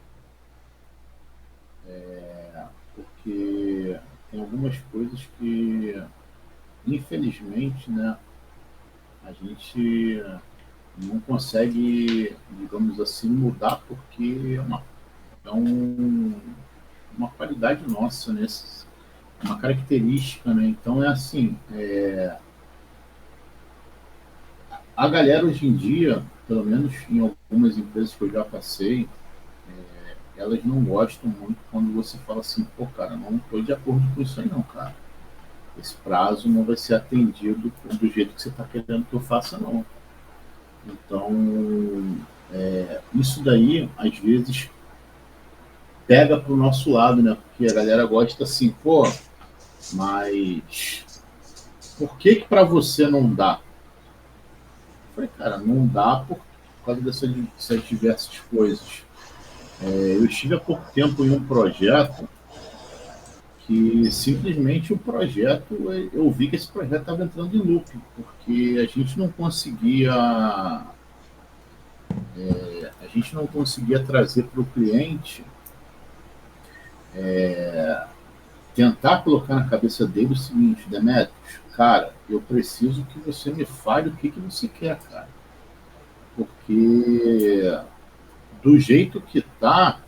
Porque tem algumas coisas que, infelizmente, né, a gente não consegue, digamos assim, mudar porque uma qualidade nossa, né? Uma característica, né? Então é assim, a galera hoje em dia, pelo menos em algumas empresas que eu já passei, elas não gostam muito quando você fala assim, pô, cara, não estou de acordo com isso aí não, cara. Esse prazo não vai ser atendido do jeito que você está querendo que eu faça, não. Então, isso daí, às vezes, pega para o nosso lado, né? Porque a galera gosta assim, pô, mas por que para você não dá? Eu falei, cara, não dá por causa dessas diversas coisas. Eu estive há pouco tempo em um projeto que simplesmente o projeto, eu vi que esse projeto estava entrando em loop, porque a gente não conseguia trazer para o cliente, tentar colocar na cabeça dele o seguinte, Demetrios, cara, eu preciso que você me fale o que você quer, cara. Porque do jeito que tá,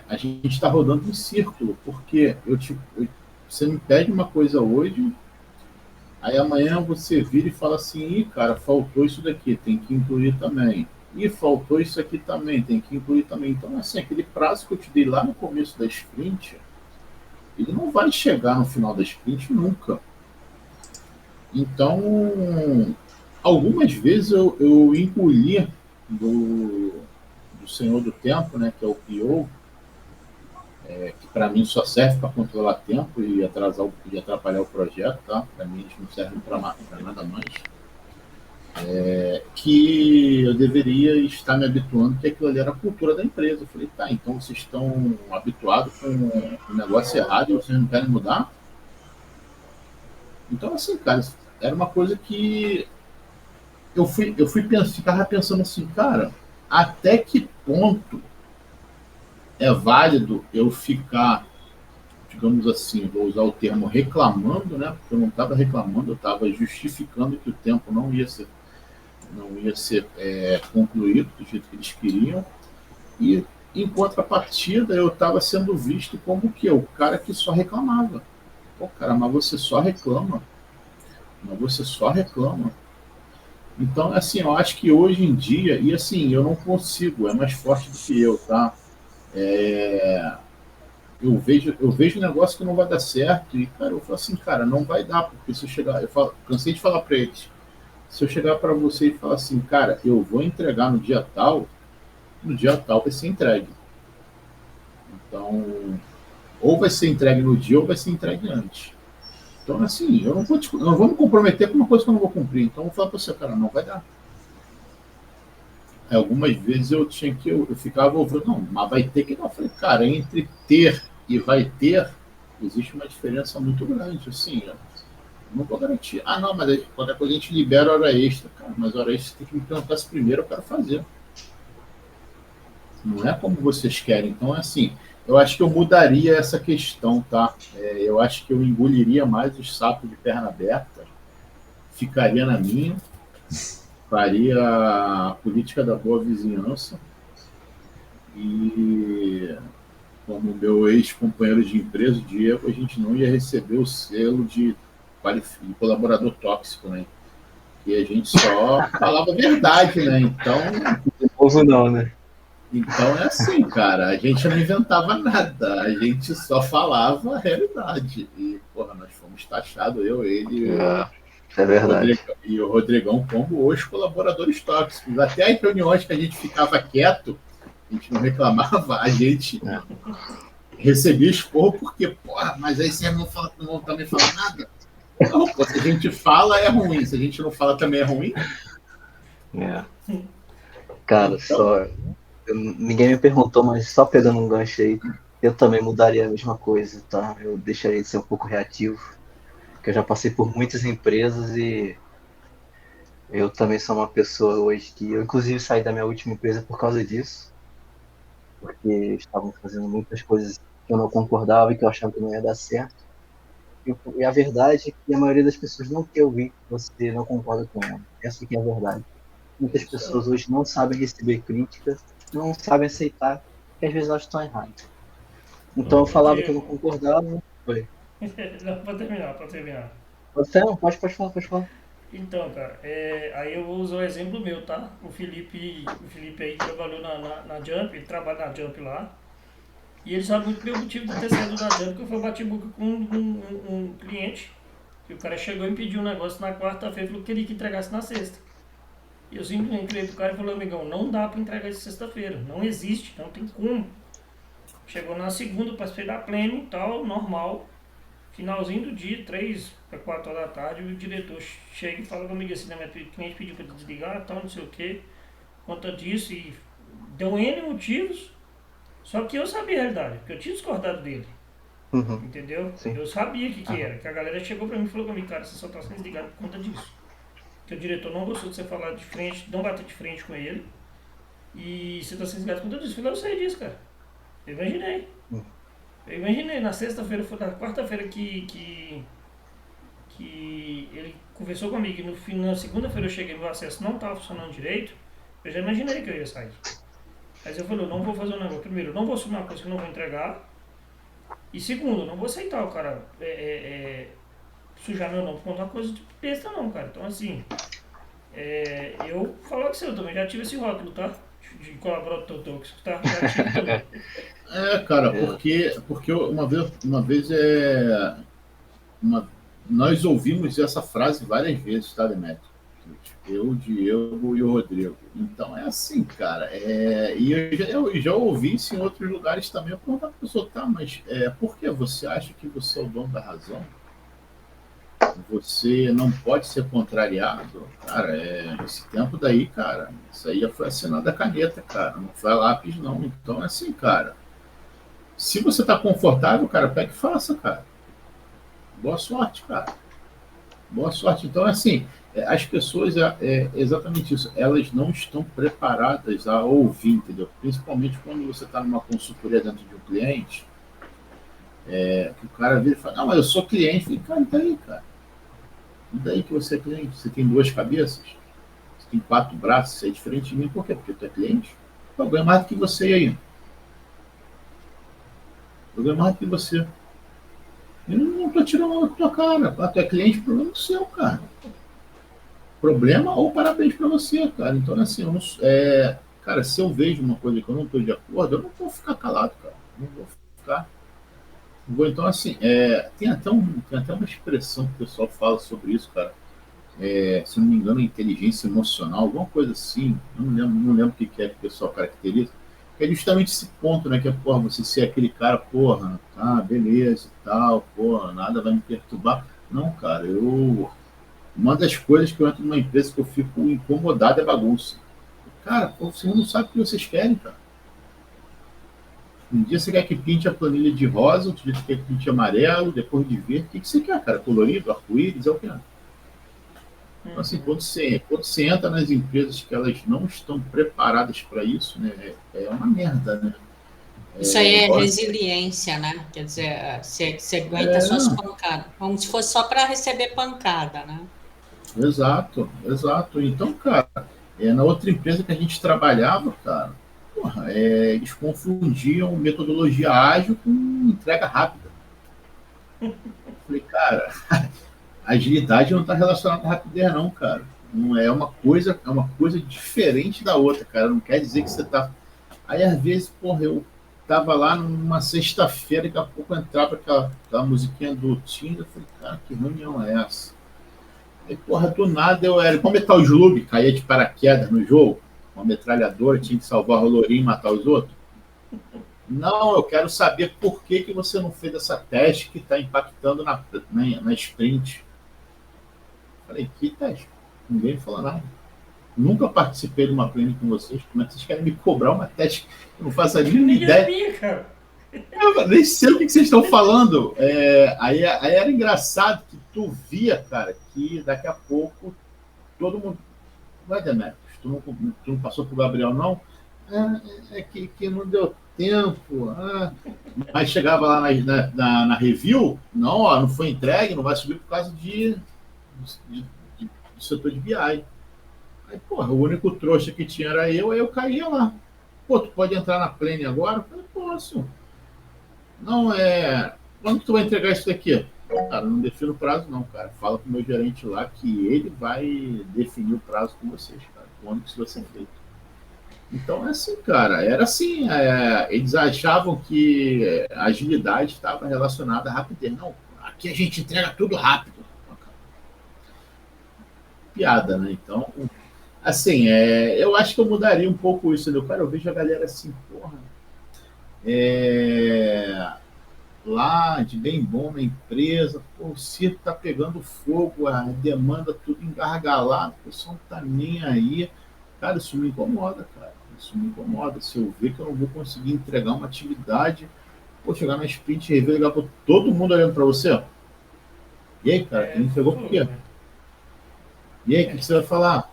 a gente está rodando em círculo, porque você me pede uma coisa hoje, aí amanhã você vira e fala assim, ih, cara, faltou isso daqui, tem que incluir também. E faltou isso aqui também, tem que incluir também. Então, assim, aquele prazo que eu te dei lá no começo da sprint, ele não vai chegar no final da sprint nunca. Então, algumas vezes eu engoli do Senhor do Tempo, né, que é o PO, que para mim só serve para controlar tempo e atrapalhar o projeto, tá? Para mim eles não servem para nada mais. Que eu deveria estar me habituando, que aquilo ali era a cultura da empresa. Eu falei, tá, então vocês estão habituados com o negócio errado e vocês não querem mudar? Então, assim, cara, era uma coisa que ficava pensando assim, cara, até que ponto é válido eu ficar, digamos assim, vou usar o termo reclamando, né? Porque eu não estava reclamando, eu estava justificando que o tempo não ia ser concluído do jeito que eles queriam. E, em contrapartida, eu estava sendo visto como o quê? O cara que só reclamava. Pô, cara, mas você só reclama. Mas você só reclama. Então, assim, eu acho que hoje em dia, e assim, eu não consigo, é mais forte do que eu, tá? Eu vejo um negócio que não vai dar certo e, cara, eu falo assim, cara, não vai dar, porque se eu chegar, cansei de falar para eles, se eu chegar para você e falar assim, cara, eu vou entregar no dia tal vai ser entregue. Então, ou vai ser entregue no dia ou vai ser entregue antes. Então, assim, eu não vou me comprometer com uma coisa que eu não vou cumprir. Então, eu vou falar para você, cara, não vai dar. Algumas vezes eu ficava ouvindo, não, mas vai ter que dar. Eu falei, cara, entre ter e vai ter, existe uma diferença muito grande. Assim, Não vou garantir. Ah, não, mas aí, qualquer coisa a gente libera hora extra. Cara, mas hora extra você tem que me perguntar se primeiro eu quero fazer. Não é como vocês querem. Então, é assim, eu acho que eu mudaria essa questão, tá? Eu acho que eu engoliria mais os sapos de perna aberta, ficaria na minha, faria a política da boa vizinhança e, como meu ex-companheiro de empresa, o Diego, a gente não ia receber o selo de colaborador tóxico, né? E a gente só falava a verdade, né? Ou não, né? Então é assim, cara, a gente não inventava nada, a gente só falava a realidade. E, porra, nós fomos taxados, eu, ele É verdade. e o Rodrigão como os colaboradores tóxicos. Até as reuniões que a gente ficava quieto, a gente não reclamava, a gente recebia esporro porque, porra, mas aí você não também fala nada. Não, pô, se a gente fala é ruim, se a gente não fala também é ruim. É. Cara, Então, ninguém me perguntou, mas só pegando um gancho aí, eu também mudaria a mesma coisa, tá? Eu deixaria de ser um pouco reativo, porque eu já passei por muitas empresas e eu também sou uma pessoa hoje que eu inclusive saí da minha última empresa por causa disso, porque estavam fazendo muitas coisas que eu não concordava e que eu achava que não ia dar certo. E a verdade é que a maioria das pessoas não quer ouvir que você não concorda com ela. Essa que é a verdade. Muitas pessoas hoje não sabem receber críticas, não sabem aceitar que às vezes elas estão erradas. Então eu falava que eu não concordava. Foi. Não, pode terminar, pode terminar. Pode falar. Então, cara, aí eu vou usar o exemplo meu, tá? O Felipe aí trabalhou na Jump, ele trabalha na Jump lá. E ele sabe muito bem o motivo de ter saído da Jump, que eu fui bati boca com um cliente, que o cara chegou e me pediu um negócio na quarta-feira, falou que queria que entregasse na sexta. E eu simplesmente falei pro cara e falei, amigão, não dá pra entregar isso sexta-feira, não existe, não tem como. Chegou na segunda, participei da pleno e tal, normal. Finalzinho do dia, 3 para 4 horas da tarde, o diretor chega e fala comigo assim, né, minha cliente pediu para desligar, tal, não sei o que, conta disso, e deu N motivos, só que eu sabia a realidade, porque eu tinha discordado dele, Uhum. entendeu? Sim. Eu sabia o que era, que a galera chegou para mim e falou comigo, cara, você só tá sendo desligado por conta disso. Que o diretor não gostou de você falar de frente, não bater de frente com ele, e você tá sendo desligado por conta disso. Eu falei, eu sei disso, cara. Eu imaginei. Eu imaginei, na sexta-feira, foi na quarta-feira que ele conversou comigo e na segunda-feira eu cheguei, meu acesso não estava funcionando direito, eu já imaginei que eu ia sair. Mas eu falei, eu não vou fazer um negócio. Primeiro, eu não vou assumir uma coisa que eu não vou entregar. E segundo, eu não vou aceitar o cara sujar meu nome por conta de uma coisa de besta não, cara. Então assim, eu falo que eu também já tive esse rótulo, tá? De colaborador tóxico, tá? Já tive também. cara, porque uma vez nós ouvimos essa frase várias vezes, tá, Demetrio? Eu, o Diego e o Rodrigo. Então é assim, cara. E eu já ouvi isso em outros lugares também. Eu pergunto para a pessoa, tá, mas por que você acha que você é o dono da razão? Você não pode ser contrariado? Cara, esse tempo daí, cara, isso aí já foi assinado a caneta, cara. Não foi a lápis, não. Então é assim, cara. Se você tá confortável, cara, pega e faça, cara. Boa sorte, cara. Boa sorte. Então, assim, as pessoas, exatamente isso, elas não estão preparadas a ouvir, entendeu? Principalmente quando você está numa consultoria dentro de um cliente, que o cara vira e fala, não, mas eu sou cliente. Eu falei, cara, e daí, cara? E daí que você é cliente? Você tem duas cabeças? Você tem quatro braços? Você é diferente de mim, por quê? Porque tu é cliente? Eu ganho mais do que você aí. Eu ganho mais do que você. Eu não tô tirando onda com tua cara. Tu é cliente, problema do seu, cara. Problema ou parabéns para você, cara. Então, assim, cara, se eu vejo uma coisa que eu não estou de acordo, eu não vou ficar calado, cara. Não vou ficar. Não vou. Então, assim, tem até uma expressão que o pessoal fala sobre isso, cara. Se não me engano, inteligência emocional, alguma coisa assim. Eu não lembro o que é que o pessoal caracteriza. Que é justamente esse ponto, né? Que é, porra, você ser aquele cara, porra, beleza e tal, porra, nada vai me perturbar. Não, cara, uma das coisas que eu entro numa empresa que eu fico incomodado é bagunça. Cara, pô, você não sabe o que vocês querem, cara. Um dia você quer que pinte a planilha de rosa, outro dia você quer que pinte amarelo, depois de verde. O que você quer, cara? Colorido, arco-íris, é o que é. Então, assim, quando você entra nas empresas que elas não estão preparadas para isso, né, é uma merda, né? Isso aí é igual- resiliência, né? Quer dizer, você aguenta É, suas pancadas. Como se fosse só para receber pancada, né? exato, exato. Então, cara, na outra empresa que a gente trabalhava, cara, porra, eles confundiam metodologia ágil com entrega rápida. Eu falei, cara, agilidade não está relacionada à rapidez, não, cara. Não é uma coisa diferente da outra, cara. Não quer dizer que você tá. Aí, às vezes, porra, eu tava lá numa sexta-feira, daqui a pouco entrava aquela musiquinha do Tinder, eu falei, cara, que reunião é essa? Aí, porra, do nada eu era. Como Metal Slug caía de paraquedas no jogo, uma metralhadora, tinha que salvar o Lourinho e matar os outros. Não, eu quero saber por que você não fez essa teste que está impactando na sprint. Falei, que teste? Ninguém falou nada. Nunca participei de uma planning com vocês. Como é que vocês querem me cobrar uma teste? Eu não faço a mínima ideia. Ninguém cara. Eu nem sei o que vocês estão falando. Aí era engraçado que tu via, cara, que daqui a pouco todo mundo. Vai, Demetrius, tu não passou pro Gabriel, não? Que não deu tempo. Mas chegava lá na review, não, ó, não foi entregue, não vai subir por causa do setor de BI. Aí, porra, o único trouxa que tinha era eu, aí eu caía lá. Pô, tu pode entrar na plane agora? Eu falei, posso. Não, quando que tu vai entregar isso daqui? Cara, não defino o prazo não, cara. Fala com o meu gerente lá que ele vai definir o prazo com vocês, cara. Quando que isso vai ser feito. Então, é assim, cara. Era assim. Eles achavam que a agilidade estava relacionada à rapidez. Não, aqui a gente entrega tudo rápido. Piada, né? Então, assim, eu acho que eu mudaria um pouco isso, né? Cara, eu vejo a galera assim, porra. Lá de bem bom na empresa, pô, o circo tá pegando fogo, a demanda tudo engargalado, o pessoal não tá nem aí. Cara, isso me incomoda, cara. Isso me incomoda. Se eu ver que eu não vou conseguir entregar uma atividade, pô, chegar na sprint e ligar para todo mundo olhando para você. E aí, cara, quem entregou por quê? E aí, o que você vai falar?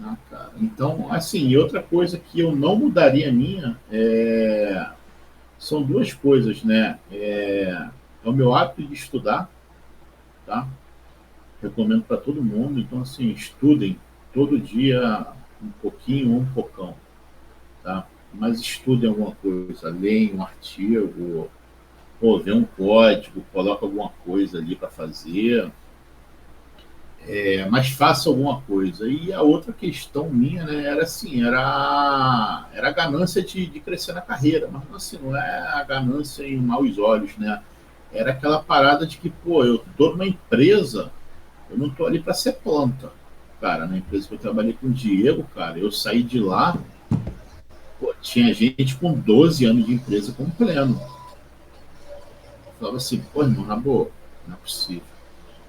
Ah, cara. Então, assim, e outra coisa que eu não mudaria minha são duas coisas, né? É o meu hábito de estudar, tá? Recomendo para todo mundo. Então, assim, estudem todo dia um pouquinho ou um pocão, tá? Mas estudem alguma coisa, leem um artigo, ou vê um código, coloca alguma coisa ali para fazer, mas faça alguma coisa. E a outra questão minha, né, era assim, era a ganância de crescer na carreira, mas assim, não é a ganância em maus olhos, né? Era aquela parada de que, pô, eu tô numa empresa, eu não tô ali para ser planta. Cara, na empresa que eu trabalhei com o Diego, cara, eu saí de lá, pô, tinha gente com 12 anos de empresa com pleno. Eu falava assim, pô, irmão, na boa, não é possível.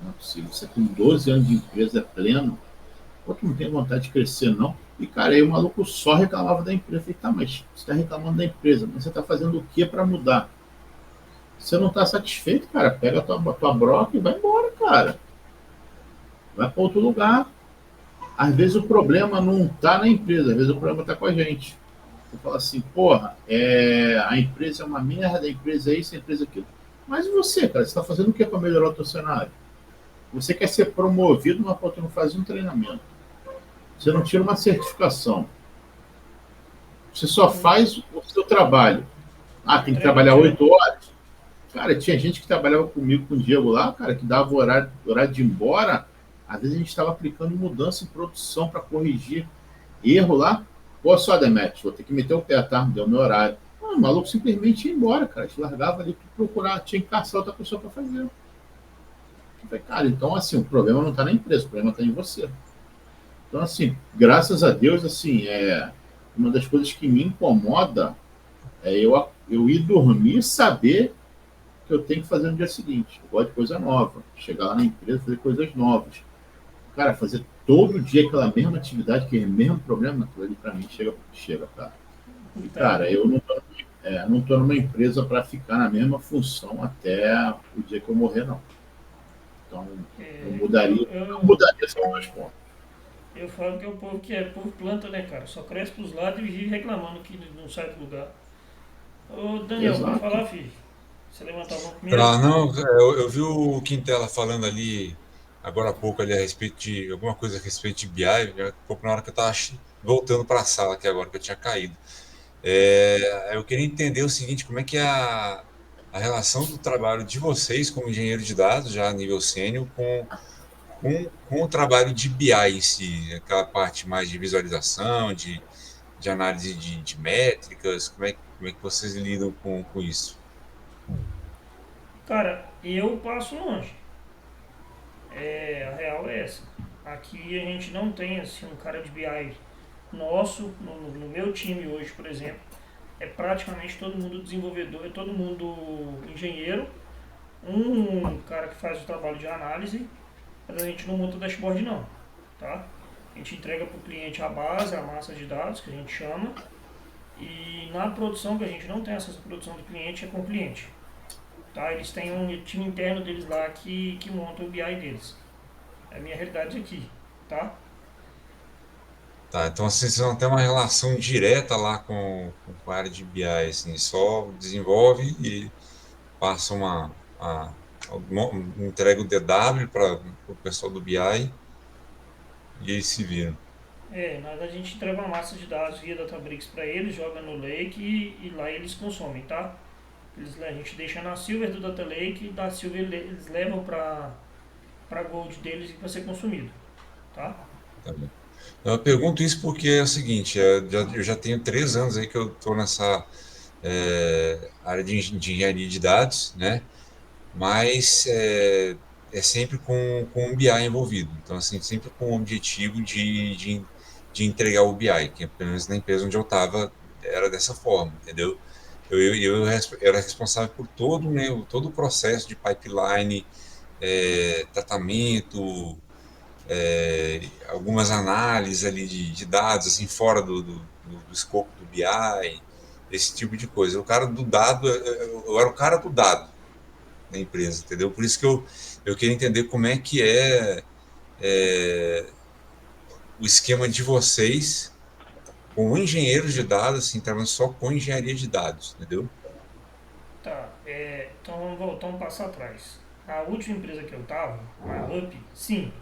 Não é possível. Você com 12 anos de empresa pleno, pô, tu não tem vontade de crescer, não. E, cara, aí o maluco só reclamava da empresa. Eu falei, tá, mas você está reclamando da empresa, mas você está fazendo o que para mudar? Você não está satisfeito, cara, pega a tua broca e vai embora, cara. Vai para outro lugar. Às vezes o problema não está na empresa, às vezes o problema está com a gente. Você fala assim, porra, a empresa é uma merda, a empresa é isso, a empresa é aquilo. Mas e você, cara, você está fazendo o que para melhorar o teu cenário? Você quer ser promovido, mas pô, tu não faz um treinamento. Você não tira uma certificação. Você só faz o seu trabalho. Ah, tem que trabalhar 8 horas. Cara, tinha gente que trabalhava comigo, com o Diego lá, cara, que dava o horário de ir embora. Às vezes a gente estava aplicando mudança em produção para corrigir erro lá. Pô, só, Demetrius, vou ter que meter o pé, tá? Deu meu horário. O maluco simplesmente ia embora, cara. Te largava ali para procurar, tinha que caçar outra pessoa para fazer. Eu falei, cara, então assim, o problema não está na empresa, o problema está em você. Então, assim, graças a Deus, assim, uma das coisas que me incomoda é eu ir dormir e saber que eu tenho que fazer no dia seguinte. Eu gosto de coisa nova. Chegar lá na empresa, fazer coisas novas. Cara, fazer todo dia aquela mesma atividade, aquele mesmo problema, aquilo ali pra mim chega, cara. E, cara, eu não tô numa não estou numa empresa para ficar na mesma função até o dia que eu morrer, não. Então, eu mudaria essas duas pontas. Eu falo que é o povo que é por planta, né, cara? Só cresce pros lados e vive reclamando que não sai do lugar. Ô, Daniel, vai Exato. falar, filho? Você levantou a mão primeiro? Não, eu vi o Quintela falando ali, agora há pouco, ali a respeito de alguma coisa a respeito de BI, um pouco na hora que eu estava voltando para a sala aqui agora, que eu tinha caído. Eu queria entender o seguinte, como é que é a relação do trabalho de vocês como engenheiro de dados, já a nível sênior, com o trabalho de BI em si, aquela parte mais de visualização, de análise de métricas, como é que vocês lidam com isso? Cara, eu passo longe. A real é essa. Aqui a gente não tem assim um cara de BI nosso, no meu time hoje, por exemplo, é praticamente todo mundo desenvolvedor, é todo mundo engenheiro, um cara que faz o trabalho de análise, mas a gente não monta dashboard não, tá? A gente entrega para o cliente a base, a massa de dados, que a gente chama, e na produção, que a gente não tem essa produção do cliente, é com o cliente. Tá? Eles têm um time interno deles lá que monta o BI deles. É a minha realidade aqui, tá? Tá, então assim, vocês não tem uma relação direta lá com a área de BI, assim, só desenvolve e passa entrega o DW para o pessoal do BI e eles se viram. A gente entrega uma massa de dados via Databricks para eles, joga no Lake e lá eles consomem, tá? A gente deixa na Silver do Data Lake e da Silver eles levam para Gold deles e para ser consumido, tá? Tá bom. Eu pergunto isso porque é o seguinte, eu já tenho 3 anos aí que eu estou nessa área de engenharia de dados, né? Mas é sempre com o BI envolvido. Então, assim, sempre com o objetivo de entregar o BI, que pelo menos na empresa onde eu estava era dessa forma, entendeu? Eu era responsável por todo, né, todo o processo de pipeline, tratamento, algumas análises ali de dados, assim, fora do escopo do BI, esse tipo de coisa. O cara do dado, eu era o cara do dado da empresa, entendeu? Por isso que eu queria entender como é que é o esquema de vocês com engenheiros de dados, assim, trabalhando só com engenharia de dados, entendeu? Tá, então vamos voltar um passo atrás. A última empresa que eu tava, a UP, sim.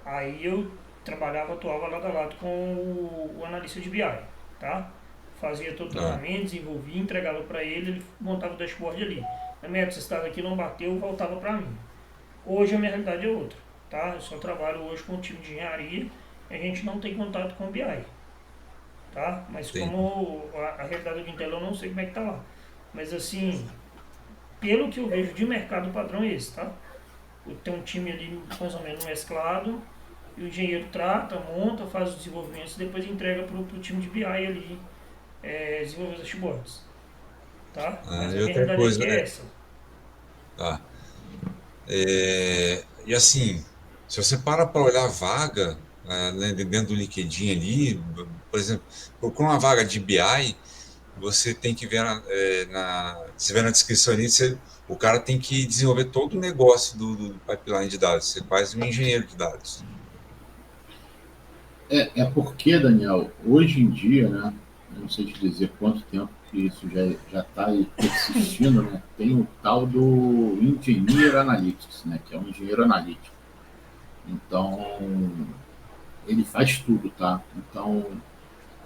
Aí eu trabalhava, atuava lado a lado com o analista de BI, tá? Fazia todo o tratamento, desenvolvia, entregava para ele montava o dashboard ali. A minha necessidade aqui não bateu, voltava para mim. Hoje a minha realidade é outra, tá? Eu só trabalho hoje com o time de engenharia e a gente não tem contato com o BI, tá? Mas Sim. como a realidade do Intel eu não sei como é que tá lá. Mas assim, pelo que eu vejo de mercado, o padrão é esse, tá? Tem um time ali mais ou menos mesclado, e o engenheiro trata, monta, faz os desenvolvimentos e depois entrega para o time de BI ali desenvolver os dashboards. Tá? Mas a E minha outra realidade coisa, aqui é essa. tá. E assim, se você para olhar a vaga, né, dentro do LinkedIn ali, por exemplo, procura uma vaga de BI, você tem que ver se vê na descrição ali, o cara tem que desenvolver todo o negócio do pipeline de dados, você é quase um engenheiro de dados. É porque, Daniel, hoje em dia, né, eu não sei te dizer quanto tempo que isso já está persistindo, né, tem o tal do Engineer Analytics, né, que é um engenheiro analítico. Então, ele faz tudo, tá? Então,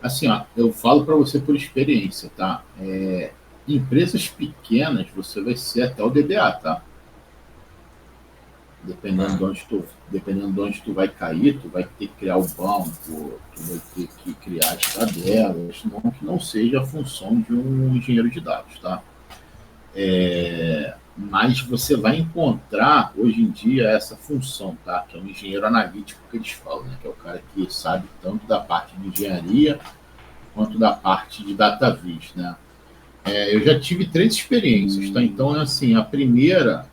assim, ó, eu falo para você por experiência, tá? Empresas pequenas, você vai ser até o DBA, tá? Dependendo de onde tu vai cair, tu vai ter que criar o banco, tu vai ter que criar as tabelas, não que não seja a função de um engenheiro de dados, tá? Mas você vai encontrar, hoje em dia, essa função, tá? Que é um engenheiro analítico que eles falam, né? Que é o cara que sabe tanto da parte de engenharia quanto da parte de data vis, né? Eu já tive 3 experiências, tá? Então, assim, a primeira,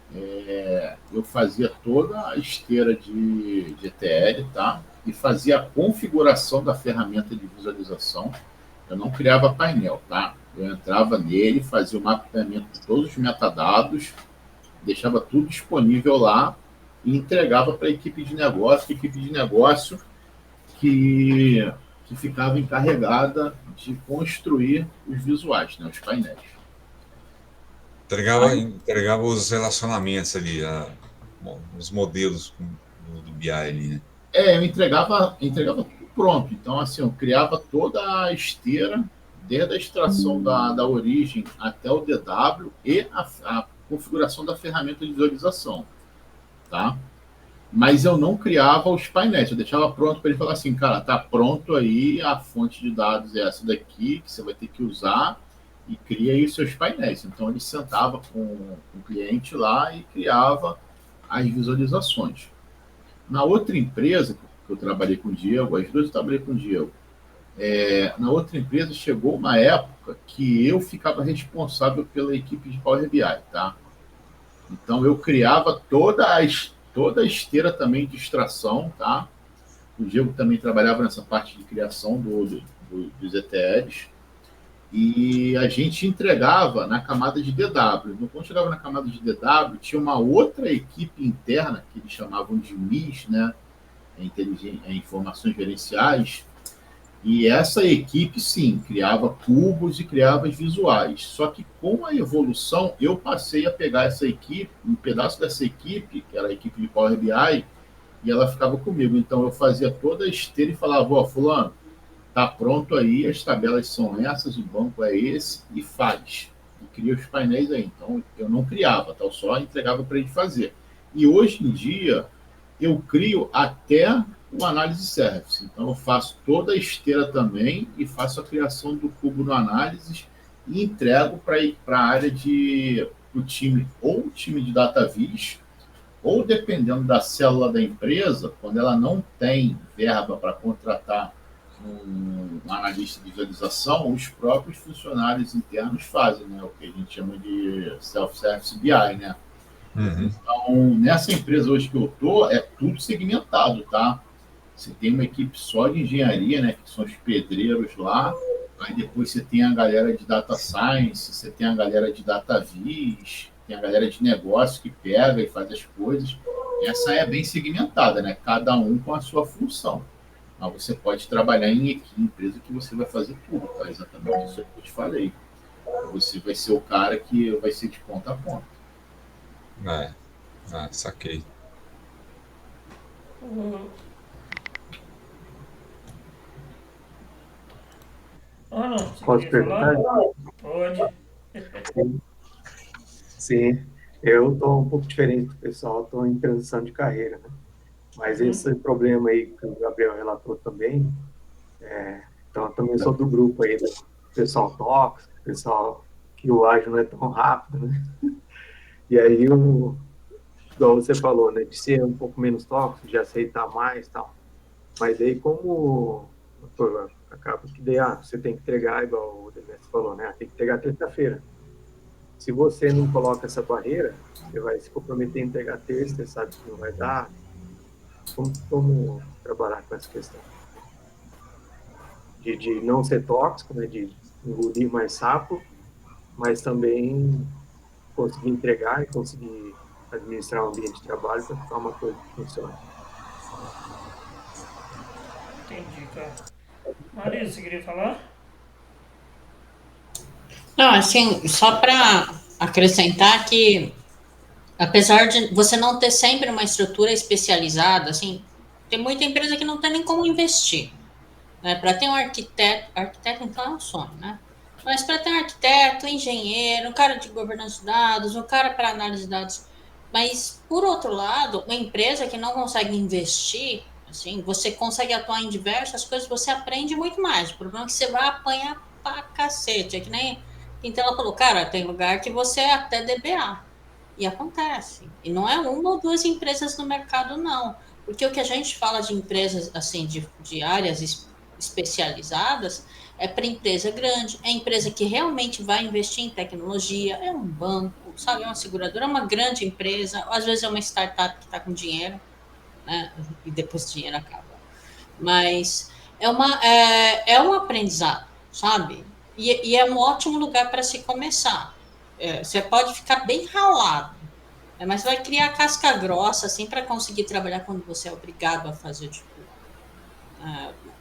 eu fazia toda a esteira de ETL, tá? E fazia a configuração da ferramenta de visualização. Eu não criava painel, tá? Eu entrava nele, fazia o mapeamento de todos os metadados, deixava tudo disponível lá e entregava para a equipe de negócio que ficava encarregada de construir os visuais, né, os painéis. Entregava os relacionamentos ali, os modelos do BI ali, né? Eu entregava tudo pronto. Então, assim, eu criava toda a esteira, desde a extração da origem até o DW e a configuração da ferramenta de visualização, tá? Mas eu não criava os painéis, eu deixava pronto para ele falar assim, cara, tá pronto aí, a fonte de dados é essa daqui, que você vai ter que usar, e cria aí os seus painéis. Então ele sentava com o cliente lá e criava as visualizações. Na outra empresa que eu trabalhei com o Diego, as duas eu trabalhei com o Diego, na outra empresa chegou uma época que eu ficava responsável pela equipe de Power BI, tá? Então eu criava toda a esteira também de extração, tá? O Diego também trabalhava nessa parte de criação dos ETLs. E a gente entregava na camada de DW. Então, quando chegava na camada de DW, tinha uma outra equipe interna, que eles chamavam de MIS, né? Informações gerenciais. E essa equipe, sim, criava cubos e criava os visuais. Só que com a evolução, eu passei a pegar essa equipe, um pedaço dessa equipe, que era a equipe de Power BI, e ela ficava comigo. Então eu fazia toda a esteira e falava, ó, fulano, tá pronto aí, as tabelas são essas, o banco é esse, e faz. E cria os painéis aí. Então eu não criava, tá? Eu só entregava para ele fazer. E hoje em dia, eu crio até o análise service. Então eu faço toda a esteira também e faço a criação do cubo no análise e entrego para a área do time, ou o time de DataVis, ou dependendo da célula da empresa, quando ela não tem verba para contratar um analista de visualização, os próprios funcionários internos fazem, né? O que a gente chama de self-service BI, né? Uhum. Então, nessa empresa hoje que eu estou, é tudo segmentado, tá? Você tem uma equipe só de engenharia, né? Que são os pedreiros lá. Aí depois você tem a galera de data science, você tem a galera de data vis, tem a galera de negócio que pega e faz as coisas. Essa é bem segmentada, né? Cada um com a sua função. Mas você pode trabalhar em empresa que você vai fazer tudo, tá? Exatamente isso que eu te falei. Você vai ser o cara que vai ser de ponta a ponta. Saquei. Não, você Posso queria falar? perguntar? Pode. Sim, eu estou um pouco diferente do pessoal, estou em transição de carreira, né? Mas esse problema aí que o Gabriel relatou também, então eu também sou do grupo aí, do pessoal tóxico, pessoal que o ágil não é tão rápido, né? E aí, igual você falou, né, de ser um pouco menos tóxico, de aceitar mais e tal. Mas aí, como acaba que daí, você tem que entregar, igual o Demetrio falou, né? Tem que entregar terça-feira. Se você não coloca essa barreira, você vai se comprometer a entregar terça, você sabe que não vai dar. Como trabalhar com essa questão? De não ser tóxico, né? De engolir mais sapo, mas também conseguir entregar e conseguir administrar um ambiente de trabalho para ficar uma coisa que funcione. Entendi, cara. Marisa, você queria falar? Não, assim, só para acrescentar que, apesar de você não ter sempre uma estrutura especializada, assim, tem muita empresa que não tem nem como investir, né? Para ter um arquiteto então é um sonho, né? Mas para ter um arquiteto, um engenheiro, um cara de governança de dados, um cara para análise de dados. Mas, por outro lado, uma empresa que não consegue investir, assim, você consegue atuar em diversas coisas, você aprende muito mais. O problema é que você vai apanhar pra cacete. É que nem então ela falou, cara, tem lugar que você é até DBA. E acontece. E não é uma ou duas empresas no mercado, não. Porque o que a gente fala de empresas, assim, de áreas especializadas, é para empresa grande, é empresa que realmente vai investir em tecnologia, é um banco, sabe, é uma seguradora, é uma grande empresa, às vezes é uma startup que está com dinheiro, né, e depois o dinheiro acaba. Mas é um aprendizado, sabe? E é um ótimo lugar para se começar. Você pode ficar bem ralado, mas vai criar casca grossa assim para conseguir trabalhar quando você é obrigado a fazer tipo,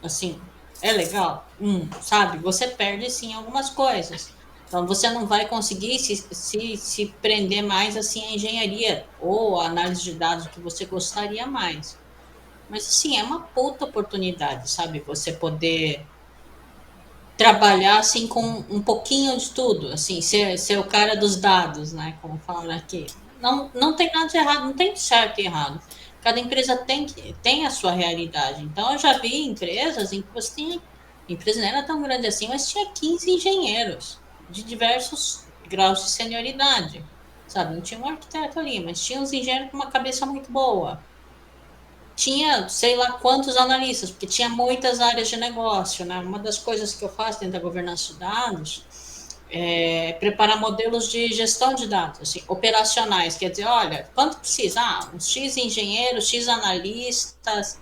assim, é legal, sabe? Você perde sim algumas coisas. Então você não vai conseguir se prender mais assim à engenharia ou à análise de dados que você gostaria mais. Mas assim, é uma puta oportunidade, sabe? Você poder trabalhar assim com um pouquinho de tudo, assim, ser o cara dos dados, né? Como falaram aqui. Não tem nada de errado, não tem certo e errado. Cada empresa tem a sua realidade. Então, eu já vi empresas em que você tinha. A empresa não era tão grande assim, mas tinha 15 engenheiros de diversos graus de senioridade. Sabe? Não tinha um arquiteto ali, mas tinha uns engenheiros com uma cabeça muito boa. Tinha sei lá quantos analistas, porque tinha muitas áreas de negócio, né? Uma das coisas que eu faço dentro da governança de dados é preparar modelos de gestão de dados, assim, operacionais, quer dizer, olha, quanto precisa? Uns X engenheiros, X analistas,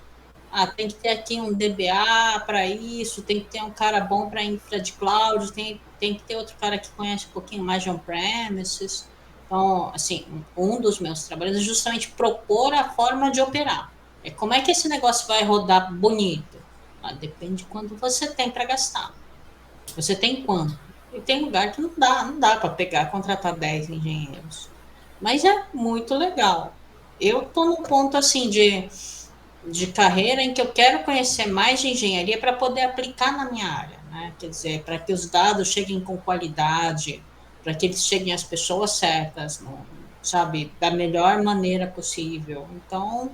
tem que ter aqui um DBA para isso, tem que ter um cara bom para infra de cloud, tem que ter outro cara que conhece um pouquinho mais de on-premises. Então, assim, um dos meus trabalhos é justamente propor a forma de operar. Como é que esse negócio vai rodar bonito? Depende de quanto você tem para gastar. Você tem quanto? E tem lugar que não dá para pegar, contratar 10 engenheiros. Mas é muito legal. Eu estou num ponto assim de carreira em que eu quero conhecer mais de engenharia para poder aplicar na minha área, né? Quer dizer, para que os dados cheguem com qualidade, para que eles cheguem às pessoas certas, sabe, da melhor maneira possível. Então,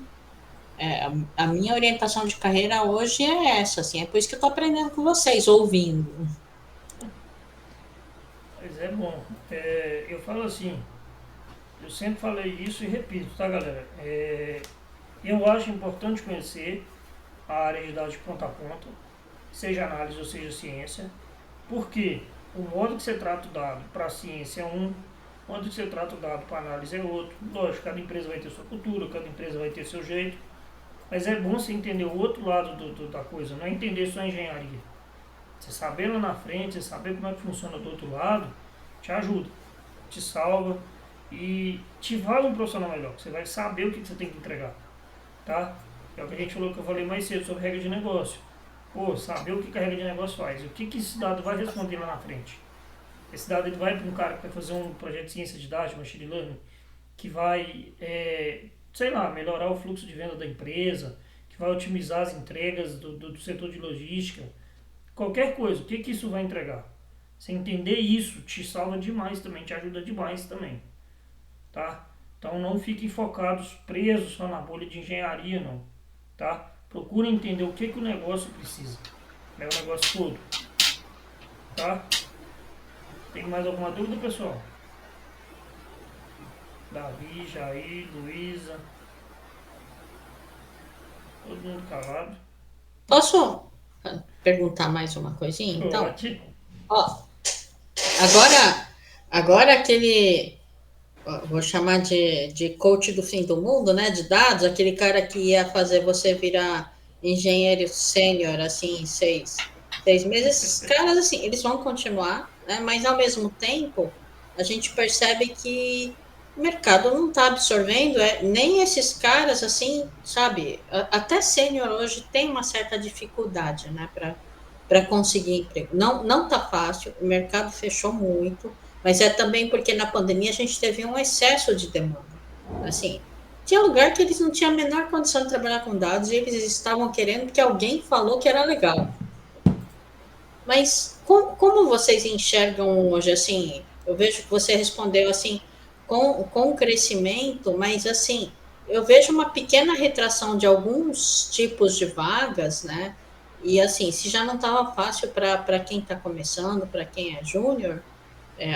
a minha orientação de carreira hoje é essa, assim, é por isso que eu estou aprendendo com vocês, ouvindo. Mas é bom. Eu falo assim, eu sempre falei isso e repito, tá, galera? Eu acho importante conhecer a área de dados de ponta a ponta, seja análise ou seja ciência, porque o modo que você trata o dado para a ciência é um, o modo que você trata o dado para análise é outro. Lógico, cada empresa vai ter sua cultura, cada empresa vai ter seu jeito, mas é bom você entender o outro lado da coisa, não é entender só a engenharia. Você saber lá na frente, você saber como é que funciona do outro lado, te ajuda, te salva e te faz um profissional melhor. Você vai saber o que você tem que entregar, tá? É o que a gente falou, que eu falei mais cedo sobre regra de negócio. Pô, saber o que a regra de negócio faz, o que esse dado vai responder lá na frente. Esse dado ele vai para um cara que vai fazer um projeto de ciência de dados, machine learning, que vai, sei lá, melhorar o fluxo de venda da empresa, que vai otimizar as entregas do setor de logística, qualquer coisa, o que isso vai entregar? Você entender isso te salva demais também, te ajuda demais também, tá? Então não fiquem focados, presos só na bolha de engenharia, não, tá? Procure entender o que o negócio precisa, é o negócio todo, tá? Tem mais alguma dúvida, pessoal? Davi, Jair, Luísa, todo mundo calado. Posso perguntar mais uma coisinha? Então, Pode. ó, agora aquele, vou chamar de coach do fim do mundo, né, de dados, aquele cara que ia fazer você virar engenheiro sênior, assim, em 6 meses, esses caras, assim, eles vão continuar, né, mas ao mesmo tempo, a gente percebe que o mercado não está absorvendo, nem esses caras, assim, sabe, até sênior hoje tem uma certa dificuldade, né, para conseguir emprego. Não tá fácil, o mercado fechou muito, mas é também porque na pandemia a gente teve um excesso de demanda. Assim, tinha lugar que eles não tinham a menor condição de trabalhar com dados e eles estavam querendo porque alguém falou que era legal. Mas como vocês enxergam hoje, assim, eu vejo que você respondeu assim, com crescimento, mas assim, eu vejo uma pequena retração de alguns tipos de vagas, né? E assim, se já não estava fácil para quem está começando, para quem é júnior,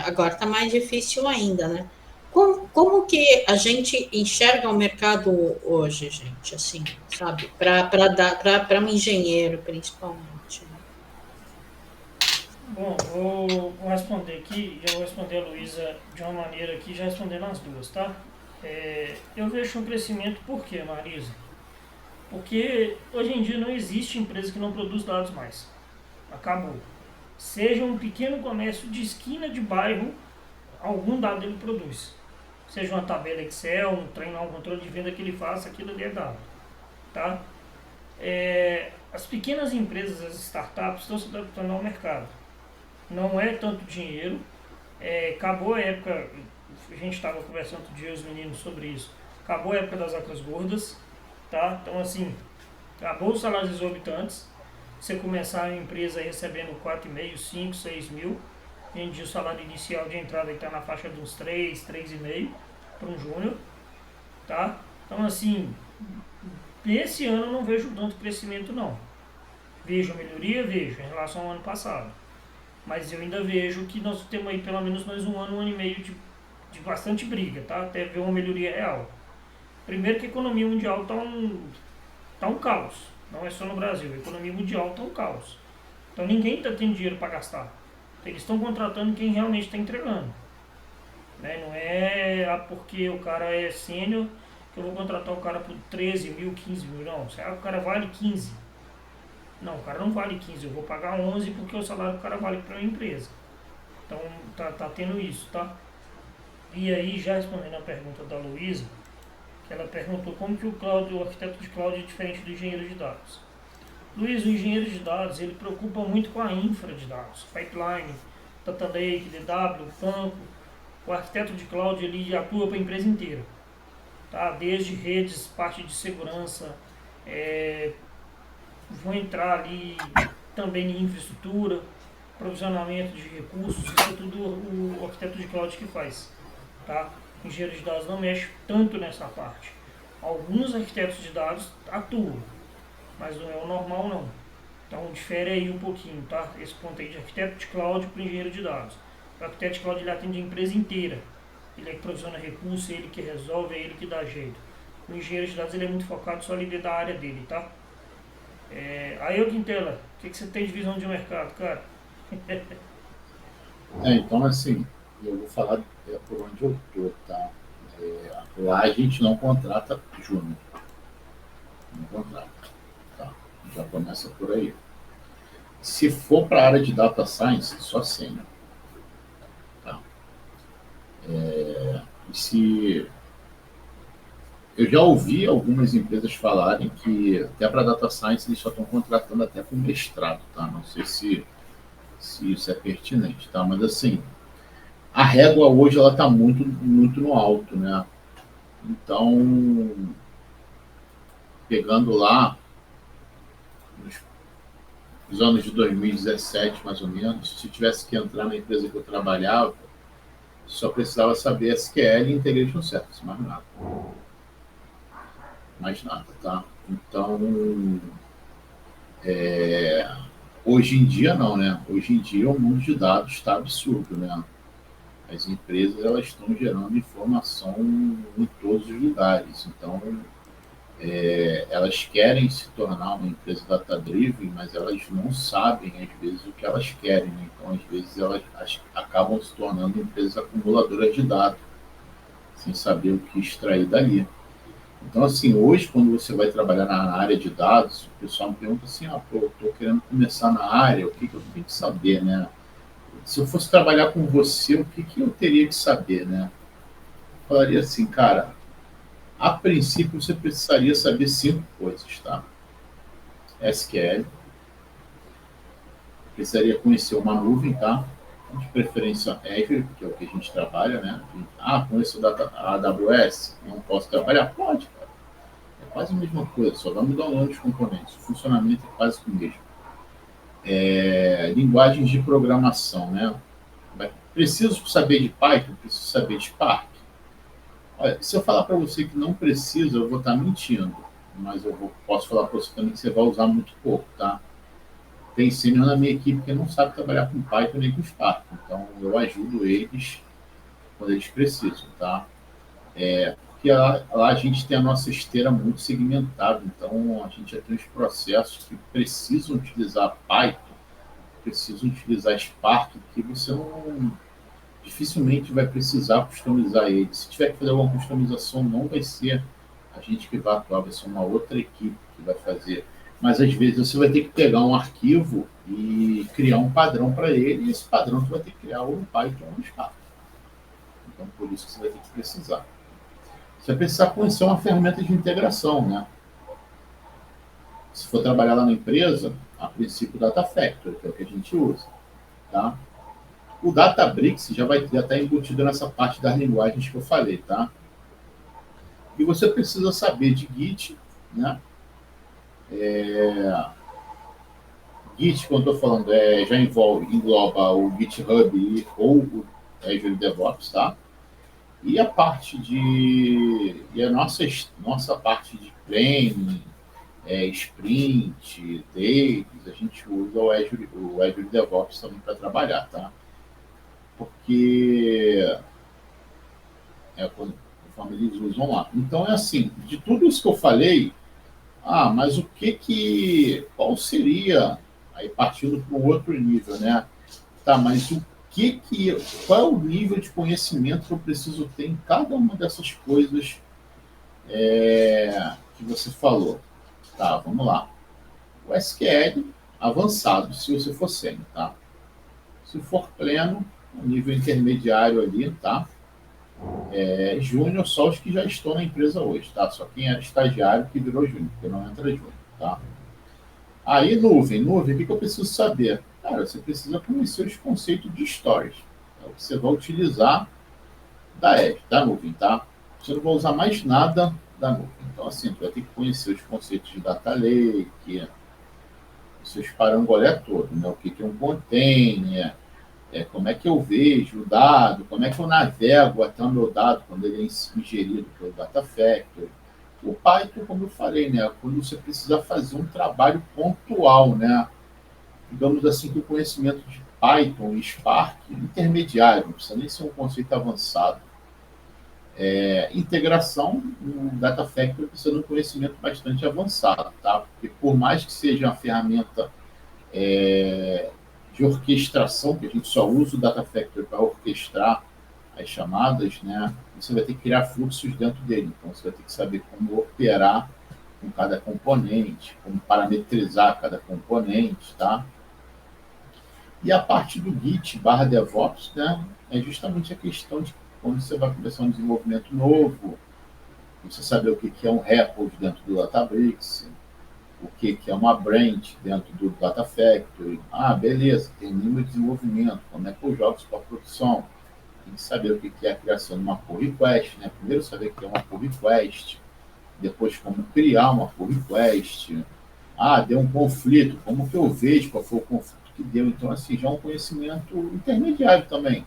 agora está mais difícil ainda, né? Como que a gente enxerga o mercado hoje, gente, assim, sabe? Para um engenheiro, principalmente. Né? Bom, vou responder aqui, já vou responder a Luísa de uma maneira aqui, já respondendo as duas, tá? Eu vejo um crescimento, por quê, Marisa? Porque hoje em dia não existe empresa que não produz dados mais. Acabou. seja um pequeno comércio de esquina de bairro, algum dado ele produz. Seja uma tabela Excel, um treino, um controle de venda que ele faça, aquilo ali é dado. Tá? As pequenas empresas, as startups, estão se adaptando ao mercado. Não é tanto dinheiro. Acabou a época, a gente estava conversando outro dia, os meninos, sobre isso. Acabou a época das vacas gordas. Tá? Então, assim, acabou os salários exorbitantes. Você começar a empresa recebendo 4,5, 5, 6 mil. Hoje em dia o salário inicial de entrada está na faixa de uns 3, 3,5 para um júnior. Tá? Então, assim, esse ano eu não vejo tanto crescimento, não. Vejo melhoria, vejo, em relação ao ano passado. Mas eu ainda vejo que nós temos aí pelo menos mais um ano e meio de bastante briga, tá? Até ver uma melhoria real. Primeiro que a economia mundial tá um caos. Não é só no Brasil, a economia mundial tá um caos. Então ninguém está tendo dinheiro para gastar. Eles estão contratando quem realmente está entregando. Né? Não é porque o cara é sênior que eu vou contratar o cara por 13 mil, 15 mil. Não, o cara vale 15. Não, o cara não vale 15, eu vou pagar 11 porque o salário do cara vale para a empresa. Então tá tendo isso, tá? E aí, já respondendo a pergunta da Luísa, que ela perguntou como que o arquiteto de cloud é diferente do engenheiro de dados. Luiz, o engenheiro de dados, ele preocupa muito com a infra de dados, pipeline, data lake, DW, banco. O arquiteto de cloud, ele atua para a empresa inteira, tá? Desde redes, parte de segurança, vão entrar ali também em infraestrutura, provisionamento de recursos, isso é tudo o arquiteto de cloud que faz, tá? O engenheiro de dados não mexe tanto nessa parte. Alguns arquitetos de dados atuam, mas não é o normal, não. Então difere aí um pouquinho, tá? Esse ponto aí de arquiteto de cloud para o engenheiro de dados. O arquiteto de cloud, ele atende a empresa inteira. Ele é que provisiona recurso, ele que resolve, é ele que dá jeito. O engenheiro de dados, ele é muito focado só ali dentro da área dele, tá? Aí, Quintela, o que você tem de visão de mercado, cara? Então, assim, eu vou falar por onde eu estou, tá? Lá a gente não contrata júnior. Não contrata. Tá? Já começa por aí. Se for para a área de data science, só sênior. Tá? Eu já ouvi algumas empresas falarem que até para data science eles só estão contratando até com mestrado, tá? Não sei se isso é pertinente, tá? Mas assim, a régua hoje ela está muito, muito no alto, né? Então, pegando lá nos anos de 2017, mais ou menos, se tivesse que entrar na empresa que eu trabalhava, só precisava saber SQL e Integration Service, mais nada. Mais nada, tá? Então, hoje em dia não, né? Hoje em dia o mundo de dados está absurdo, né? As empresas, elas estão gerando informação em todos os lugares. Então, elas querem se tornar uma empresa data-driven, mas elas não sabem, às vezes, o que elas querem, né? Então, às vezes, elas acabam se tornando empresas acumuladoras de dados, sem saber o que extrair dali. Então, assim, hoje, quando você vai trabalhar na área de dados, o pessoal me pergunta assim, eu estou querendo começar na área, o que eu tenho que saber, né? Se eu fosse trabalhar com você, o que eu teria que saber, né? Eu falaria assim, cara, a princípio você precisaria saber 5 coisas, tá? SQL, precisaria conhecer uma nuvem, tá? De preferência Azure, que é o que a gente trabalha, né? Conheço a AWS, não posso trabalhar? Pode, cara. É quase a mesma coisa, só vai mudar o nome dos componentes. O funcionamento é quase o mesmo. Linguagens de programação, né? Preciso saber de Python? Preciso saber de Spark? Olha, se eu falar para você que não precisa, eu vou estar mentindo. Mas posso falar para você também que você vai usar muito pouco, tá? Tem sênior na minha equipe que não sabe trabalhar com Python nem com Spark. Então, eu ajudo eles quando eles precisam, tá? Porque lá a gente tem a nossa esteira muito segmentada. Então, a gente já tem os processos que precisam utilizar Python, precisam utilizar Spark, que você dificilmente vai precisar customizar ele. Se tiver que fazer alguma customização, não vai ser a gente que vai atuar, vai ser uma outra equipe que vai fazer. mas às vezes você vai ter que pegar um arquivo e criar um padrão para ele, e esse padrão você vai ter que criar ou no Python ou no Spark. Então, por isso que você vai ter que precisar. Você vai precisar conhecer uma ferramenta de integração, né? Se for trabalhar lá na empresa, a princípio o Data Factory, que é o que a gente usa, tá? O Databricks já está embutido nessa parte das linguagens que eu falei, tá? E você precisa saber de Git, né? Git, quando eu estou falando, já engloba o GitHub ou o Azure DevOps, tá? E a parte e a nossa parte de training, Sprint, Days, a gente usa o Azure DevOps também para trabalhar, tá? Porque conforme eles usam lá. Então é assim, de tudo isso que eu falei, mas qual seria, aí partindo para um outro nível, né? Tá, mas qual é o nível de conhecimento que eu preciso ter em cada uma dessas coisas que você falou? Tá, vamos lá. O SQL avançado, se você for sênior, tá? Se for pleno, um nível intermediário ali, tá? Júnior, só os que já estão na empresa hoje, tá? Só quem era estagiário que virou júnior, porque não entra júnior, tá? Aí, nuvem, o que eu preciso saber? Cara, você precisa conhecer os conceitos de stories. É o que você vai utilizar da nuvem, tá? Você não vai usar mais nada da nuvem. Então, assim, você vai ter que conhecer os conceitos de data lake, os seus parangolé todo, né? O que é um container, como é que eu vejo o dado, como é que eu navego até o meu dado quando ele é ingerido pelo Data Factory. O Python, como eu falei, né? Quando você precisa fazer um trabalho pontual, né? Digamos assim, que o conhecimento de Python e Spark intermediário, não precisa nem ser um conceito avançado. Integração, o Data Factory precisa de um conhecimento bastante avançado, tá? Porque por mais que seja uma ferramenta de orquestração, que a gente só usa o Data Factory para orquestrar as chamadas, né? Você vai ter que criar fluxos dentro dele. Então, você vai ter que saber como operar com cada componente, como parametrizar cada componente, tá? E a parte do Git / DevOps, né? É justamente a questão de quando você vai começar um desenvolvimento novo, você saber o que é um repo dentro do Databricks, o que é uma branch dentro do Data Factory. Beleza, termina o desenvolvimento, como é que eu jogo isso para a produção? Tem que saber o que é a criação de uma pull request, né? Primeiro saber o que é uma pull request, depois como criar uma pull request. Deu um conflito, como que eu vejo qual foi o conflito que deu? Então, assim, já é um conhecimento intermediário também.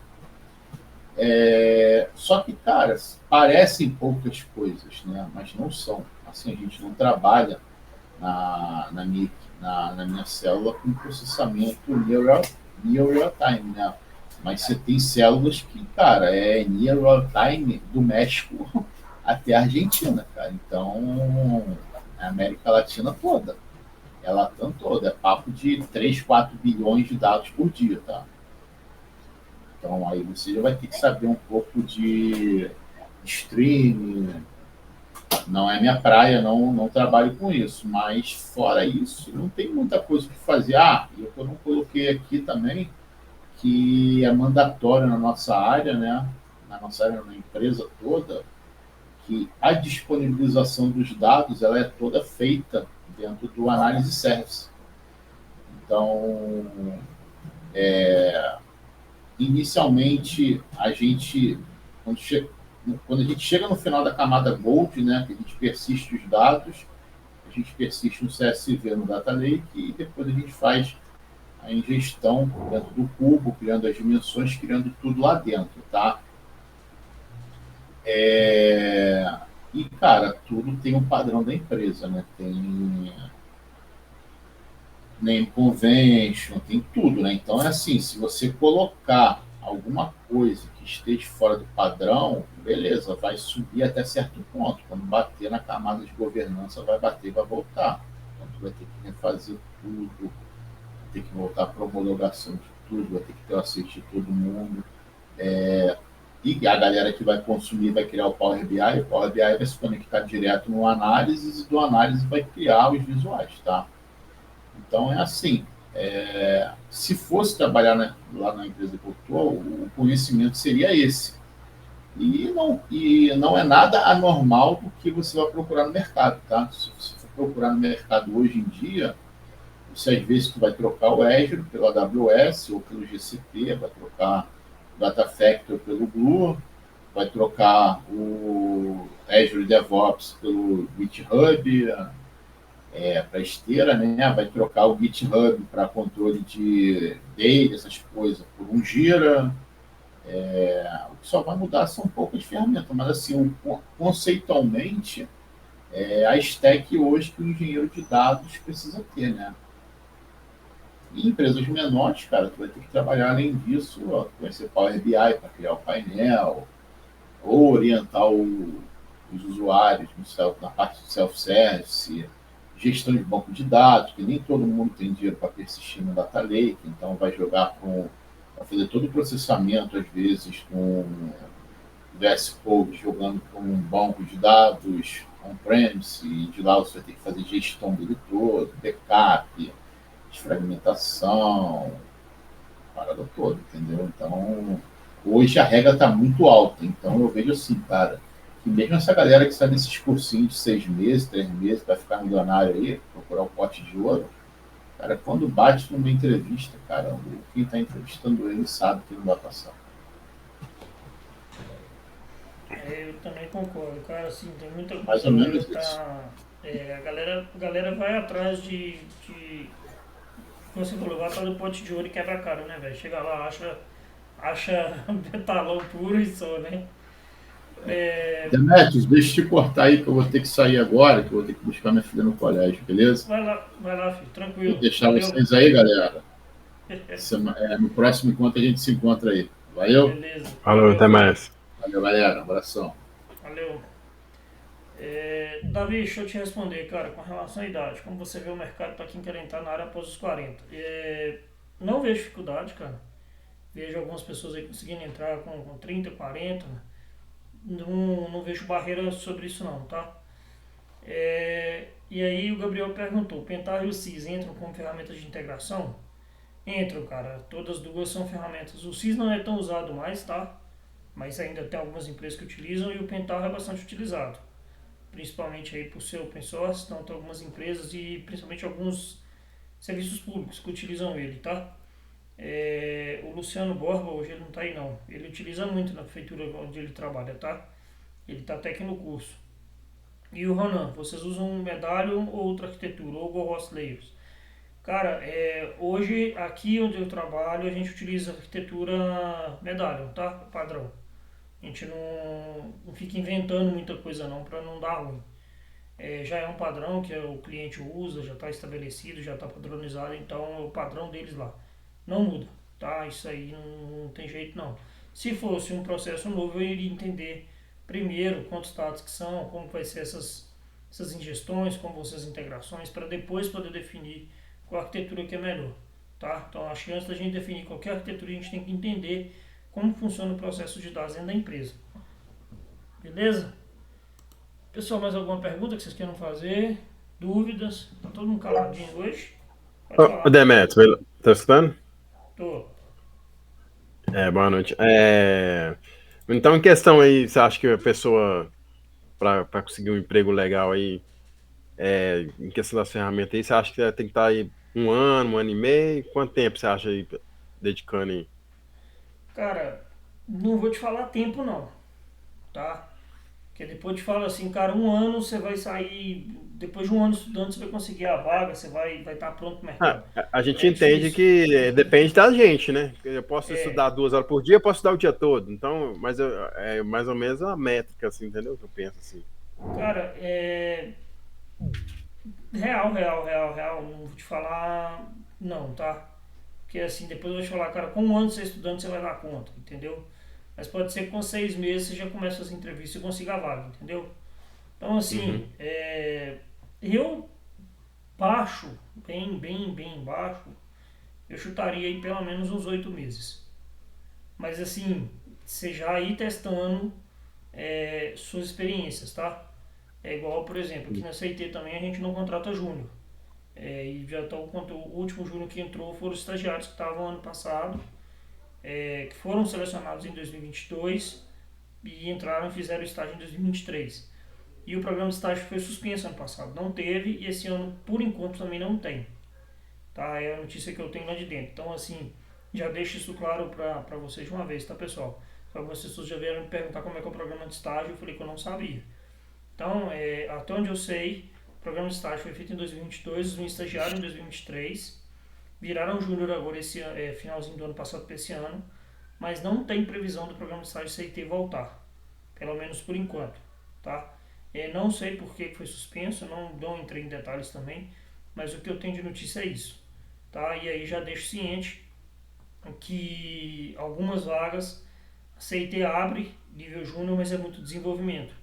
Só que, cara, parecem poucas coisas, né? Mas não são. Assim, a gente não trabalha na minha célula com processamento near real time, né? Mas você tem células que, cara, near real time do México até a Argentina, cara. Então, a América Latina toda. Ela tá toda. É papo de 3, 4 bilhões de dados por dia, tá? Então, aí você já vai ter que saber um pouco de streaming. Não é minha praia, não trabalho com isso. Mas, fora isso, não tem muita coisa que fazer. E eu não coloquei aqui também, que é mandatório na nossa área, né? Na nossa área, na empresa toda, que a disponibilização dos dados ela é toda feita dentro do Analysis Service. Então, inicialmente, quando a gente chega no final da camada Gold, né, que a gente persiste os dados, a gente persiste no CSV, no Data Lake, e depois a gente faz a ingestão dentro do cubo, criando as dimensões, criando tudo lá dentro, tá? E, cara, tudo tem um padrão da empresa, né? Tem name convention, tem tudo, né? Então, é assim, se você colocar alguma coisa que esteja fora do padrão, beleza, vai subir até certo ponto. Quando bater na camada de governança, vai bater e vai voltar. Então, tu vai ter que refazer tudo, vai ter que voltar para a homologação de tudo, vai ter que ter o aceite de todo mundo. E a galera que vai consumir vai criar o Power BI, o Power BI vai se conectar direto no Análise, e do Análise vai criar os visuais, tá? Então, é assim, se fosse trabalhar lá na empresa de Portugal, o conhecimento seria esse. E não é nada anormal do que você vai procurar no mercado, tá? Se você for procurar no mercado hoje em dia, você às vezes tu vai trocar o Azure pelo AWS ou pelo GCP, vai trocar o Data Factory pelo Glue, vai trocar o Azure DevOps pelo GitHub, para esteira, né? Vai trocar o GitHub para controle de data, essas coisas, por um Gira. O que só vai mudar são poucas ferramentas, mas assim, conceitualmente, a stack hoje que o engenheiro de dados precisa ter, né? E empresas menores, cara, tu vai ter que trabalhar além disso, ó, conhecer Power BI para criar o painel, ou orientar os usuários na parte de self-service, gestão de banco de dados, que nem todo mundo tem dinheiro para persistir no data lake, então vai jogar para fazer todo o processamento, às vezes, com VS Code, jogando com um banco de dados on-premise, e de lá você vai ter que fazer gestão dele todo, backup, desfragmentação, parada toda, entendeu? Então, hoje a regra está muito alta. Então, eu vejo assim, cara, que mesmo essa galera que sai desses cursinhos de 6 meses, 3 meses, vai ficar milionário aí, procurar o pote de ouro, cara, quando bate numa entrevista, cara, quem está entrevistando ele sabe que não vai passar. Eu também concordo, cara, assim, tem muita Mais coisa ou agora menos que isso. a galera vai atrás como você falou, vai atrás do pote de ouro e quebra a cara, né, velho? Chega lá, acha metalão puro e só, né? Demetrios, deixa eu te cortar aí, que eu vou ter que sair agora, que eu vou ter que buscar minha filha no colégio, beleza? Vai lá, filho, Vou tranquilo. deixar Valeu. vocês aí, galera. No próximo encontro a gente se encontra aí. Valeu? Beleza. Falou, até mais. Valeu, galera. Abração. Valeu. Davi, deixa eu te responder, cara, com relação à idade. Como você vê o mercado para quem quer entrar na área após os 40? Não vejo dificuldade, cara. Vejo algumas pessoas aí conseguindo entrar com 30, 40. Não vejo barreira sobre isso não, tá? E aí o Gabriel perguntou, Pentar e o CIS entram como ferramentas de integração? Entram, cara. Todas as duas são ferramentas. O CIS não é tão usado mais, tá? Mas ainda tem algumas empresas que utilizam e o Pentar é bastante utilizado. Principalmente aí por ser open source, então tem algumas empresas e principalmente alguns serviços públicos que utilizam ele, tá? O Luciano Borba, hoje ele não tá aí não. Ele utiliza muito na prefeitura onde ele trabalha, tá? Ele tá até aqui no curso. E o Ronan, vocês usam Medallion ou outra arquitetura, ou Ghost Layers? Cara, hoje aqui onde eu trabalho a gente utiliza a arquitetura Medallion, tá? Padrão. A gente não fica inventando muita coisa não para não dar ruim. Já é um padrão que o cliente usa, já está estabelecido, já está padronizado, então é o padrão deles lá. Não muda, tá? Isso aí não tem jeito não. Se fosse um processo novo, eu iria entender primeiro quantos dados que são, como vai ser essas ingestões, como vão ser as integrações, para depois poder definir qual arquitetura que é melhor, tá? Então acho que antes da gente definir qualquer arquitetura, a gente tem que entender como funciona o processo de dados dentro da empresa. Beleza? Pessoal, mais alguma pergunta que vocês queiram fazer? Dúvidas? Tá todo mundo caladinho hoje? Pode falar. Ô, Demetrio, tá escutando? Tô. Boa noite. Então, em questão aí, você acha que a pessoa, para conseguir um emprego legal aí, em questão das ferramentas aí, você acha que tem que estar aí um ano e meio? Quanto tempo você acha aí dedicando aí? Cara, não vou te falar tempo não, tá? Porque depois te falo assim, cara, um ano você vai sair, depois de um ano estudando você vai conseguir a vaga, você vai estar pronto pro mercado. A gente É entende difícil. que depende da gente, né? Eu posso estudar 2 horas por dia, eu posso estudar o dia todo. Então, mas é mais ou menos uma métrica, assim, entendeu? Que eu penso assim. Cara, real, não vou te falar não, tá? Porque assim, depois eu vou te falar, cara, com um ano você estudando você vai dar conta, entendeu? Mas pode ser que com 6 meses você já começa as entrevistas e consiga a vaga, entendeu? Então assim, eu baixo, bem baixo, eu chutaria aí pelo menos uns 8 meses. Mas assim, você já ir testando suas experiências, tá? É igual, por exemplo, aqui na CIT também a gente não contrata júnior. E já estão, o último júnior que entrou foram os estagiários que estavam ano passado, que foram selecionados em 2022 e entraram e fizeram estágio em 2023. E o programa de estágio foi suspenso ano passado, não teve, e esse ano, por enquanto, também não tem. Tá? É a notícia que eu tenho lá de dentro. Então, assim, já deixo isso claro para vocês de uma vez, tá, pessoal? Algumas pessoas já vieram me perguntar como é que é o programa de estágio, eu falei que eu não sabia. Então, até onde eu sei, o programa de estágio foi feito em 2022, os meus estagiários em 2023, viraram júnior agora esse finalzinho do ano passado para esse ano, mas não tem previsão do programa de estágio CIT voltar, pelo menos por enquanto, tá? Não sei por que foi suspenso, não entrei em detalhes também, mas o que eu tenho de notícia é isso, tá? E aí já deixo ciente que algumas vagas a CIT abre nível júnior, mas é muito desenvolvimento.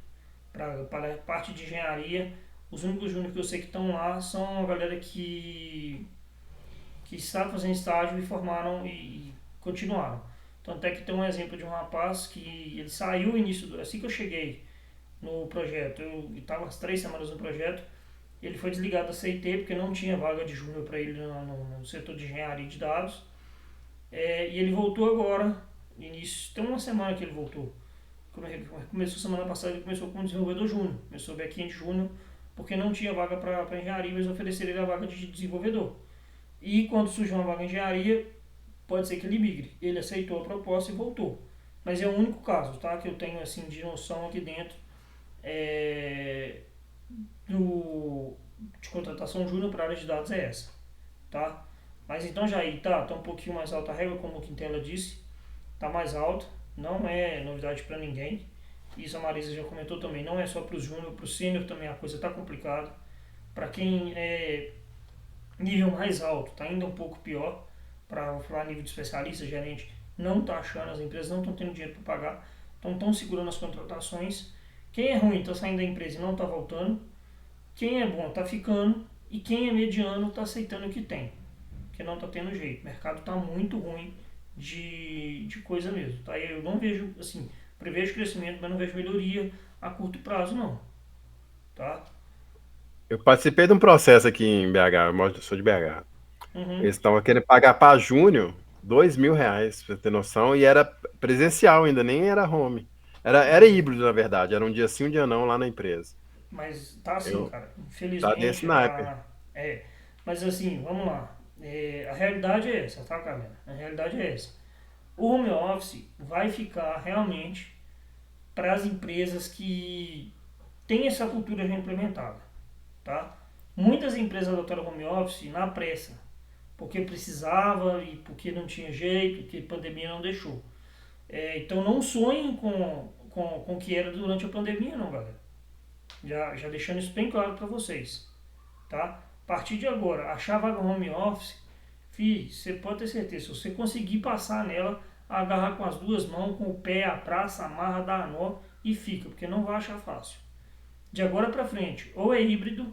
Para a parte de engenharia, os únicos júnior que eu sei que estão lá são a galera que está fazendo estágio e formaram e continuaram. Tanto é que tem um exemplo de um rapaz que ele saiu no início, assim que eu cheguei no projeto, eu estava as 3 semanas no projeto, ele foi desligado da CIT porque não tinha vaga de júnior para ele no setor de engenharia de dados. E ele voltou agora, início, tem uma semana que ele voltou. Começou semana passada, ele começou como desenvolvedor júnior, começou back-end júnior, porque não tinha vaga para engenharia, mas ofereceram ele a vaga de desenvolvedor. E quando surgiu uma vaga em engenharia, pode ser que ele migre. Ele aceitou a proposta e voltou. Mas é o único caso, tá, que eu tenho assim de noção aqui dentro de contratação júnior para a área de dados é essa, tá? Mas então já aí tá um pouquinho mais alta a régua, como o Quintela disse, tá mais alta, não é novidade para ninguém. Isso a Marisa já comentou também, não é só para os júnior, para o sênior também a coisa tá complicada. Para quem é nível mais alto, tá ainda um pouco pior. Para falar nível de especialista, gerente, não tá achando, as empresas não estão tendo dinheiro para pagar, então estão segurando as contratações. Quem é ruim está saindo da empresa e não está voltando. Quem é bom está ficando. E quem é mediano está aceitando o que tem. Porque não está tendo jeito. O mercado está muito ruim de coisa mesmo. Tá? Eu não vejo, assim, prevejo crescimento, mas não vejo melhoria a curto prazo, não. Tá? Eu participei de um processo aqui em BH, eu sou de BH. Uhum. Eles estavam querendo pagar para júnior R$ 2.000, pra ter noção, e era presencial ainda, nem era home. Era híbrido, na verdade, era um dia sim, um dia não lá na empresa. Mas tá assim, Eu, cara. tá nesse Infelizmente, naipe. mas assim, vamos lá. A realidade é essa, tá, galera? A realidade é essa. O home office vai ficar realmente para as empresas que têm essa cultura já implementada, tá? Muitas empresas adotaram home office na pressa, porque precisava e porque não tinha jeito, porque a pandemia não deixou. Então não sonhem com o que era durante a pandemia, não, galera. Já deixando isso bem claro para vocês, tá? A partir de agora, achar vaga home office, você pode ter certeza, se você conseguir passar nela, agarrar com as duas mãos, com o pé, a praça, amarra, dá a nó e fica, porque não vai achar fácil. De agora para frente, ou é híbrido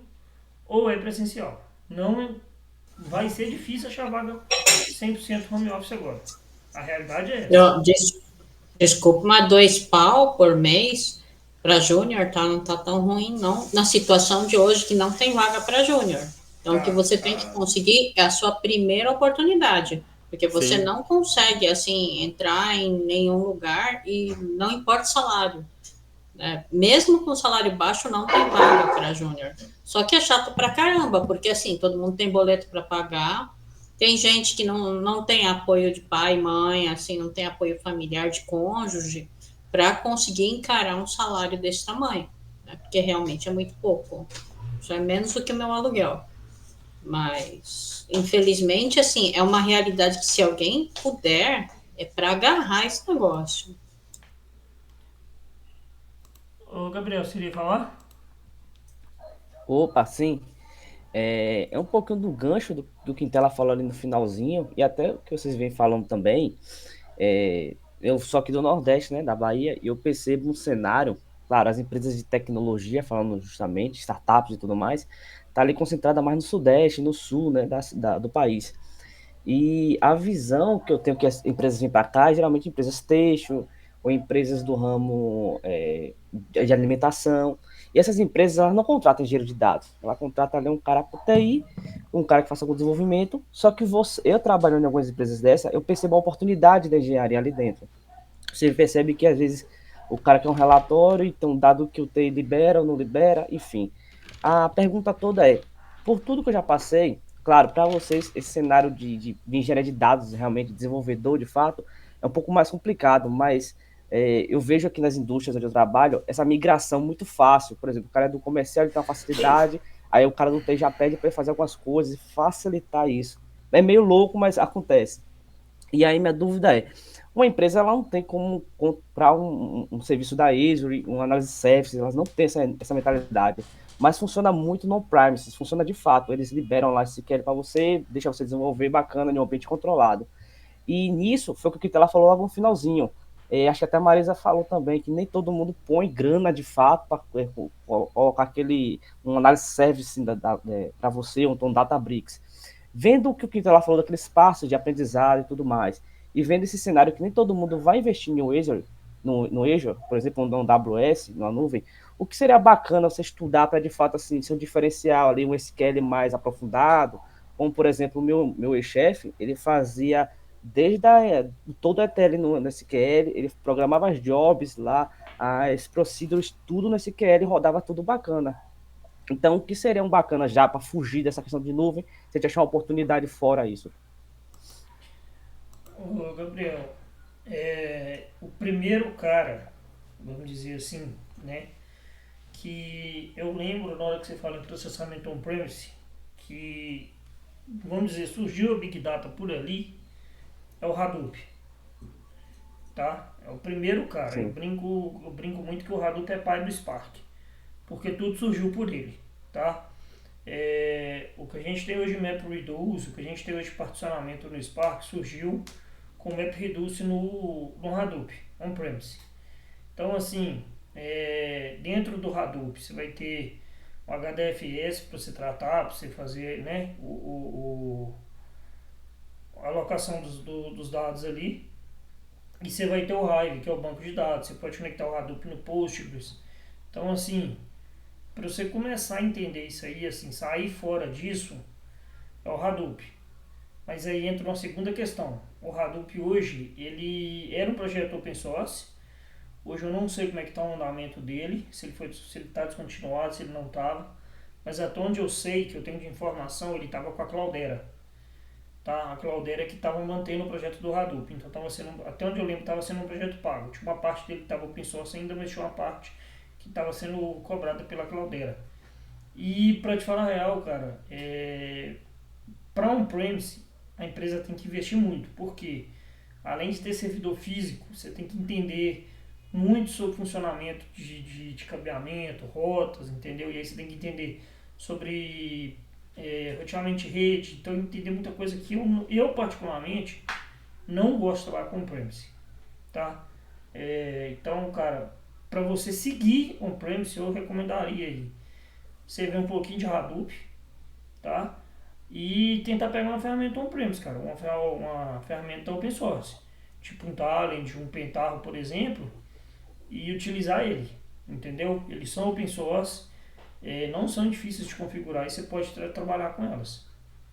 ou é presencial. Não vai ser difícil achar vaga 100% home office agora. A realidade é essa. Desculpa, mas 2 pau por mês para júnior não tá tão ruim, não. Na situação de hoje, que não tem vaga para júnior. Então, o que você tem que conseguir é a sua primeira oportunidade. Porque você Sim. não consegue, assim, entrar em nenhum lugar e não importa o salário. Né? Mesmo com salário baixo, não tem vaga para júnior. Só que é chato pra caramba, porque, assim, todo mundo tem boleto para pagar. Tem gente que não tem apoio de pai, mãe, assim, não tem apoio familiar de cônjuge para conseguir encarar um salário desse tamanho, né? Porque realmente é muito pouco. Isso é menos do que o meu aluguel. Mas, infelizmente, assim, é uma realidade que se alguém puder, é para agarrar esse negócio. Ô, Gabriel, você iria falar? Opa, sim. É um pouquinho do gancho do Quintela falou ali no finalzinho, e até o que vocês vêm falando também. Eu sou aqui do Nordeste, né, da Bahia, e eu percebo um cenário, claro, as empresas de tecnologia, falando justamente, startups e tudo mais, tá ali concentrada mais no Sudeste, no Sul, né, do país. E a visão que eu tenho que as empresas vêm para cá, geralmente empresas têxtil ou empresas do ramo de alimentação. E essas empresas elas não contratam engenheiro de dados, ela contrata ali um cara para TI, um cara que faça algum desenvolvimento, só que eu trabalhando em algumas empresas dessa, eu percebo a oportunidade da engenharia ali dentro. Você percebe que às vezes o cara quer um relatório, então dado que o TI libera ou não libera, enfim. A pergunta toda é, por tudo que eu já passei, claro, para vocês esse cenário de engenharia de dados, realmente desenvolvedor de fato, é um pouco mais complicado, mas eu vejo aqui nas indústrias onde eu trabalho essa migração muito fácil. Por exemplo, o cara é do comercial, ele tem uma facilidade, aí o cara do TI já pede para ele fazer algumas coisas e facilitar isso. É meio louco, mas acontece. E aí minha dúvida é, uma empresa ela não tem como comprar um serviço da Azure, uma análise de services, elas não têm essa mentalidade, mas funciona muito no on-premises, funciona de fato, eles liberam lá esse SQL para você, deixa você desenvolver bacana em um ambiente controlado. E nisso foi o que o Quintela falou logo no finalzinho. Acho que até a Marisa falou também que nem todo mundo põe grana de fato para colocar um análise service para você, um Databricks. Vendo o que o Quintela falou daquele espaço de aprendizado e tudo mais, e vendo esse cenário que nem todo mundo vai investir no Azure, no Azure, por exemplo, no AWS, na nuvem, o que seria bacana você estudar para de fato assim, ser um diferencial ali, um SQL mais aprofundado, como por exemplo o meu ex-chefe, ele fazia desde todo o ETL no SQL, ele programava as jobs lá, as procedures, tudo no SQL, rodava tudo bacana. Então, o que seria um bacana já para fugir dessa questão de nuvem, se a gente achar uma oportunidade fora isso? Ô, Gabriel, o primeiro cara, vamos dizer assim, né, que eu lembro na hora que você fala em processamento on-premise, que, vamos dizer, surgiu a Big Data por ali, é o Hadoop, tá? É o primeiro cara. Eu brinco muito que o Hadoop é pai do Spark, porque tudo surgiu por ele, tá? O que a gente tem hoje de MapReduce, o que a gente tem hoje de particionamento no Spark, surgiu com o MapReduce no Hadoop, on-premise. Então, assim, dentro do Hadoop, você vai ter o HDFS para você tratar, para você fazer, né, a alocação dos dados ali. E você vai ter o Hive, que é o banco de dados. Você pode conectar o Hadoop no Postgres. Então, assim, para você começar a entender isso aí, assim, sair fora disso, é o Hadoop. Mas aí entra uma segunda questão. O Hadoop hoje, ele era um projeto open source. Hoje eu não sei como é que está o andamento dele, se ele está descontinuado, se ele não estava. Mas até onde eu sei, que eu tenho de informação, ele estava com a Cloudera. Tá? A Cloudera que estava mantendo o projeto do Hadoop. Então, até onde eu lembro, estava sendo um projeto pago. Tinha uma parte dele que estava open source ainda, mas tinha uma parte que estava sendo cobrada pela Cloudera. E, para te falar a real, cara, para on-premise, a empresa tem que investir muito. Porque, além de ter servidor físico, você tem que entender muito sobre funcionamento de cabeamento, rotas, entendeu? E aí você tem que entender sobre roteamento de rede, então entender muita coisa que eu particularmente não gosto de trabalhar com on-premise, tá? Então, cara, para você seguir on-premise, eu recomendaria aí você ver um pouquinho de Hadoop, tá? E tentar pegar uma ferramenta on-premise, cara, uma ferramenta open source, tipo um Talend, um Pentaho, por exemplo, e utilizar ele, entendeu? Eles são open source, não são difíceis de configurar e você pode trabalhar com elas,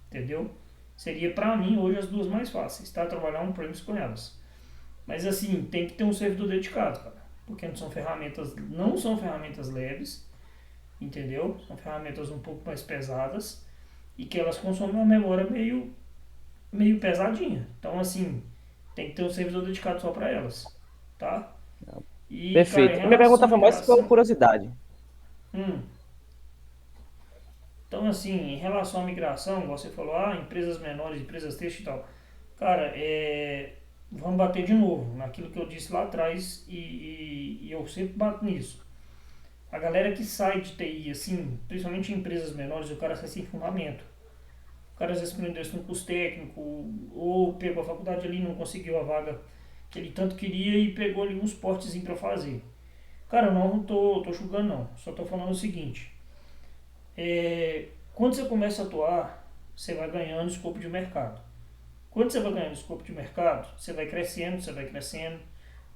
entendeu? Seria para mim hoje as duas mais fáceis, tá? Trabalhar on-premise com elas. Mas assim, tem que ter um servidor dedicado, cara, porque não são ferramentas leves, entendeu? São ferramentas um pouco mais pesadas e que elas consomem uma memória meio pesadinha. Então assim, tem que ter um servidor dedicado só para elas, tá? E, Perfeito. cara, Minha pergunta foi mais pela curiosidade. Então, assim, em relação à migração, igual você falou, empresas menores, empresas texto e tal. Cara, vamos bater de novo naquilo que eu disse lá atrás e eu sempre bato nisso. A galera que sai de TI, assim, principalmente em empresas menores, o cara sai sem fundamento. O cara às vezes aprendeu isso no curso técnico, ou pegou a faculdade ali, não conseguiu a vaga que ele tanto queria e pegou ali uns portezinhos pra fazer. Cara, eu não tô julgando não, só tô falando o seguinte. Quando você começa a atuar, você vai ganhando escopo de mercado. Quando você vai ganhando escopo de mercado, você vai crescendo.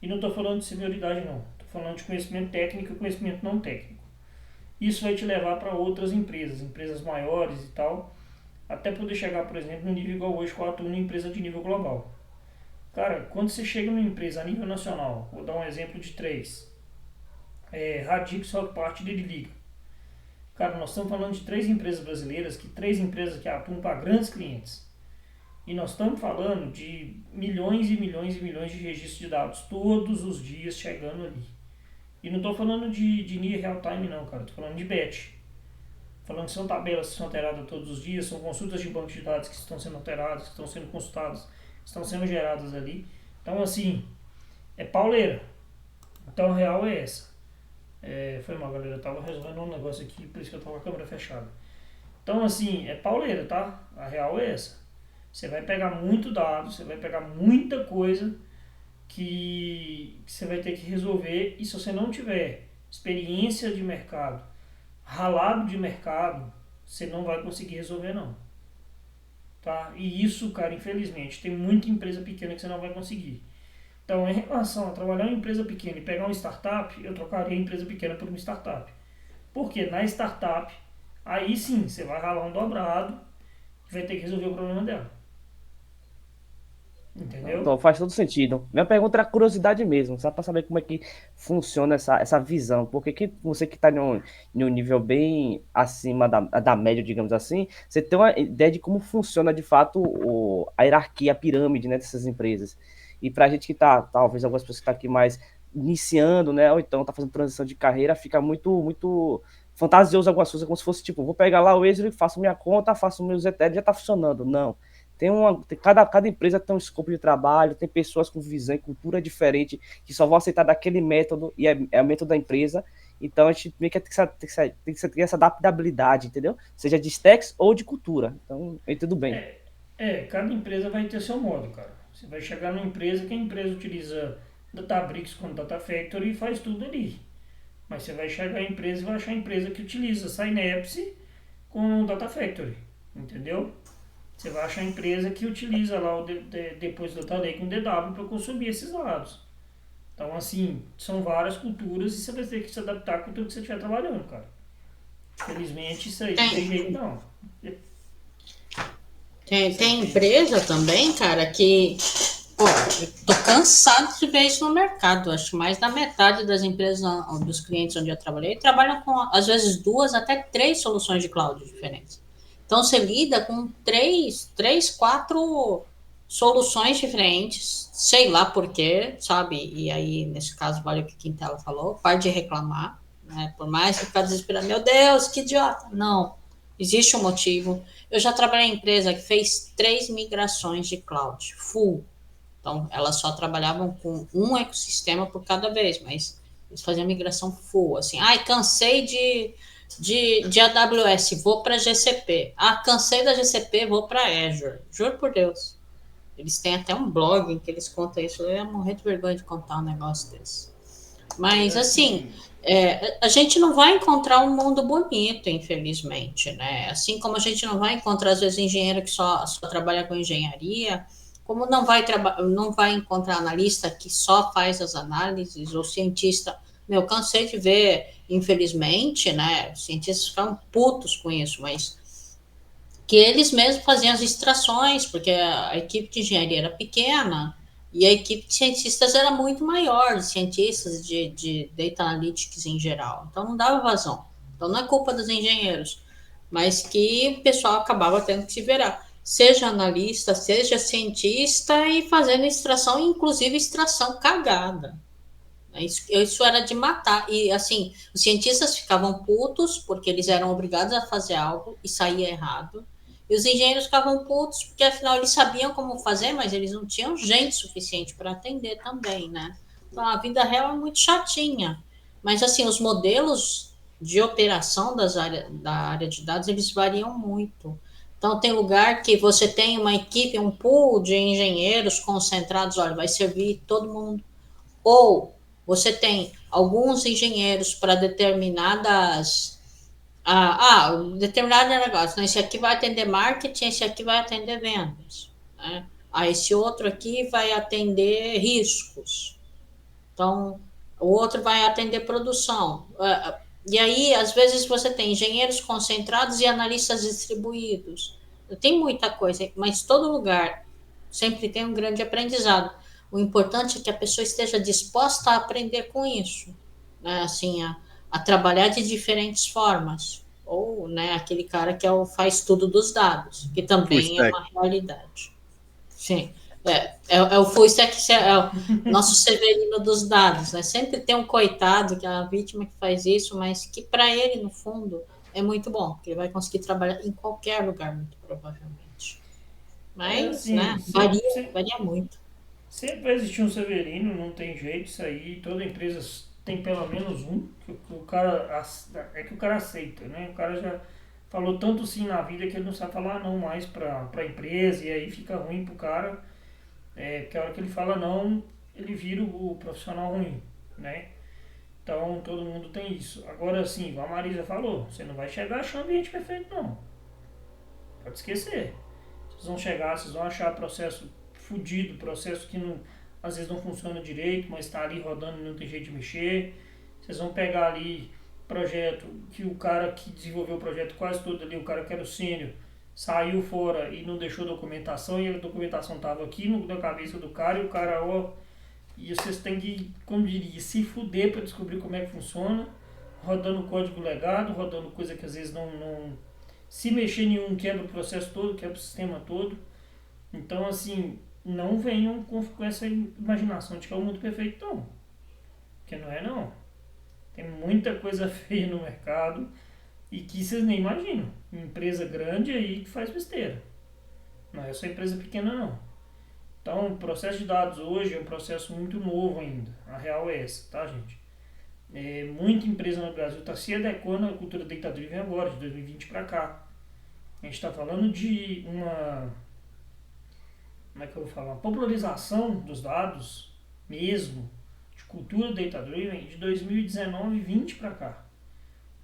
E não estou falando de senioridade não, estou falando de conhecimento técnico e conhecimento não técnico. Isso vai te levar para outras empresas maiores e tal. até poder chegar, por exemplo, no nível igual hoje que eu atuo numa empresa de nível global. Cara, quando você chega numa empresa a nível nacional, vou dar um exemplo de três. Radix, Rockpart e Dediliga. Cara, nós estamos falando de três empresas brasileiras, três empresas que atuam para grandes clientes. E nós estamos falando de milhões e milhões e milhões de registros de dados todos os dias chegando ali. E não estou falando de near real time não, cara. Estou falando de batch. Falando que são tabelas que são alteradas todos os dias, são consultas de banco de dados que estão sendo alteradas, que estão sendo consultadas, que estão sendo geradas ali. Então, assim, é pauleira. Então, a real é essa. Foi mal, galera. Eu tava resolvendo um negócio aqui, por isso que eu tava com a câmera fechada. Então, assim, é pauleira, tá? A real é essa. Você vai pegar muito dado, você vai pegar muita coisa que você vai ter que resolver. E se você não tiver experiência de mercado, ralado de mercado, você não vai conseguir resolver, não. Tá? E isso, cara, infelizmente, tem muita empresa pequena que você não vai conseguir. Então, em relação a trabalhar em empresa pequena e pegar uma startup, eu trocaria a empresa pequena por uma startup. Porque na startup, aí sim, você vai ralar um dobrado e vai ter que resolver o problema dela. Entendeu? Então, faz todo sentido. Minha pergunta era curiosidade mesmo, só para saber como é que funciona essa visão. Porque você que está em um nível bem acima da média, digamos assim, você tem uma ideia de como funciona de fato a hierarquia, a pirâmide, né, dessas empresas. E para a gente que está, talvez algumas pessoas que estão aqui mais iniciando, né, ou então está fazendo transição de carreira, fica muito, muito fantasioso algumas coisas, como se fosse tipo, vou pegar lá o Extra, faço minha conta, faço meus etéreos, já está funcionando. Não. Cada empresa tem um escopo de trabalho, tem pessoas com visão e cultura diferente que só vão aceitar daquele método e é o método da empresa. Então a gente meio que tem que ter essa adaptabilidade, entendeu? Seja de stacks ou de cultura. Então, tudo bem. Cada empresa vai ter seu modo, cara. Você vai chegar numa empresa que a empresa utiliza Databricks com Data Factory e faz tudo ali. Mas você vai chegar a empresa e vai achar a empresa que utiliza Synapse com Data Factory, entendeu? Você vai achar a empresa que utiliza lá depois do Data Lake com DW para consumir esses dados. Então, assim, são várias culturas e você vai ter que se adaptar à cultura que você estiver trabalhando, cara. Infelizmente, isso aí não tem jeito, não. Tem empresa também, cara, que... Pô, eu tô cansado de ver isso no mercado. Acho que mais da metade das empresas, dos clientes onde eu trabalhei, trabalham com, às vezes, 2 até 3 soluções de cloud diferentes. Então, você lida com 3, 4 soluções diferentes, sei lá por quê, sabe? E aí, nesse caso, vale o que a Quintela falou, para de reclamar, né? Por mais que ficar desesperado, meu Deus, que idiota. Não, existe um motivo. Eu já trabalhei em empresa que fez 3 migrações de cloud, full. Então, elas só trabalhavam com um ecossistema por cada vez, mas eles faziam migração full, assim, cansei de AWS, vou para GCP. Cansei da GCP, vou para Azure. Juro por Deus. Eles têm até um blog em que eles contam isso. Eu ia morrer de vergonha de contar um negócio desse. Mas, assim, a gente não vai encontrar um mundo bonito, infelizmente, né? Assim como a gente não vai encontrar, às vezes, engenheiro que só trabalha com engenharia, como não vai encontrar analista que só faz as análises, ou cientista. Eu cansei de ver, infelizmente, né, os cientistas ficaram putos com isso, mas que eles mesmos faziam as extrações, porque a equipe de engenharia era pequena e a equipe de cientistas era muito maior, de cientistas de data analytics em geral. Então, não dava vazão. Então, não é culpa dos engenheiros, mas que o pessoal acabava tendo que se virar. Seja analista, seja cientista e fazendo extração, inclusive extração cagada. Isso era de matar. E, assim, os cientistas ficavam putos porque eles eram obrigados a fazer algo e saía errado. E os engenheiros ficavam putos porque, afinal, eles sabiam como fazer, mas eles não tinham gente suficiente para atender também, né? Então, a vida real é muito chatinha. Mas, assim, os modelos de operação da área de dados, eles variam muito. Então, tem lugar que você tem uma equipe, um pool de engenheiros concentrados, olha, vai servir todo mundo. Ou você tem alguns engenheiros para determinadas... determinado negócio. Esse aqui vai atender marketing, esse aqui vai atender vendas. Né? Esse outro aqui vai atender riscos. Então, o outro vai atender produção. E aí, às vezes, você tem engenheiros concentrados e analistas distribuídos. Tem muita coisa, mas todo lugar sempre tem um grande aprendizado. O importante é que a pessoa esteja disposta a aprender com isso, né? Assim, a trabalhar de diferentes formas. Ou, né, aquele cara que faz tudo dos dados, que Full também é stack. uma realidade. Sim, é o full stack, é o nosso Severino dos dados, né? Sempre tem um coitado, que é a vítima que faz isso, mas que para ele, no fundo, é muito bom, porque ele vai conseguir trabalhar em qualquer lugar, muito provavelmente. Mas, Assim, né, varia muito. sempre vai existir um Severino, não tem jeito, isso aí, toda empresa tem pelo menos um, que o cara, é que o cara aceita, né? O cara já falou tanto sim na vida que ele não sabe falar não mais pra empresa, e aí fica ruim pro cara, que a hora que ele fala não, ele vira o profissional ruim, né? Então todo mundo tem isso. Agora sim, igual a Marisa falou, você não vai chegar achando o ambiente perfeito não. Pode esquecer. Vocês vão chegar, vocês vão achar processo fudido, processo que não, às vezes não funciona direito, mas está ali rodando e não tem jeito de mexer. Vocês vão pegar ali projeto que o cara que desenvolveu o projeto quase todo ali, o cara que era o sênior, saiu fora e não deixou documentação, e a documentação estava aqui na cabeça do cara, e o cara, ó, e vocês têm que, como diria, se fuder para descobrir como é que funciona, rodando código legado, rodando coisa que às vezes não se mexer em um, quebra o processo todo, quebra o sistema todo. Então, assim, não venham com essa imaginação de que é o mundo perfeito, não. Porque não é, não. Tem muita coisa feia no mercado e que vocês nem imaginam. Empresa grande aí que faz besteira. Não é só empresa pequena, não. Então, o processo de dados hoje é um processo muito novo ainda. A real é essa, tá, gente? Muita empresa no Brasil está se adequando à cultura data-driven agora, de 2020 para cá. A gente está falando de uma, como é que eu vou falar, uma popularização dos dados mesmo, de cultura data-driven, de 2019 e 20 para cá.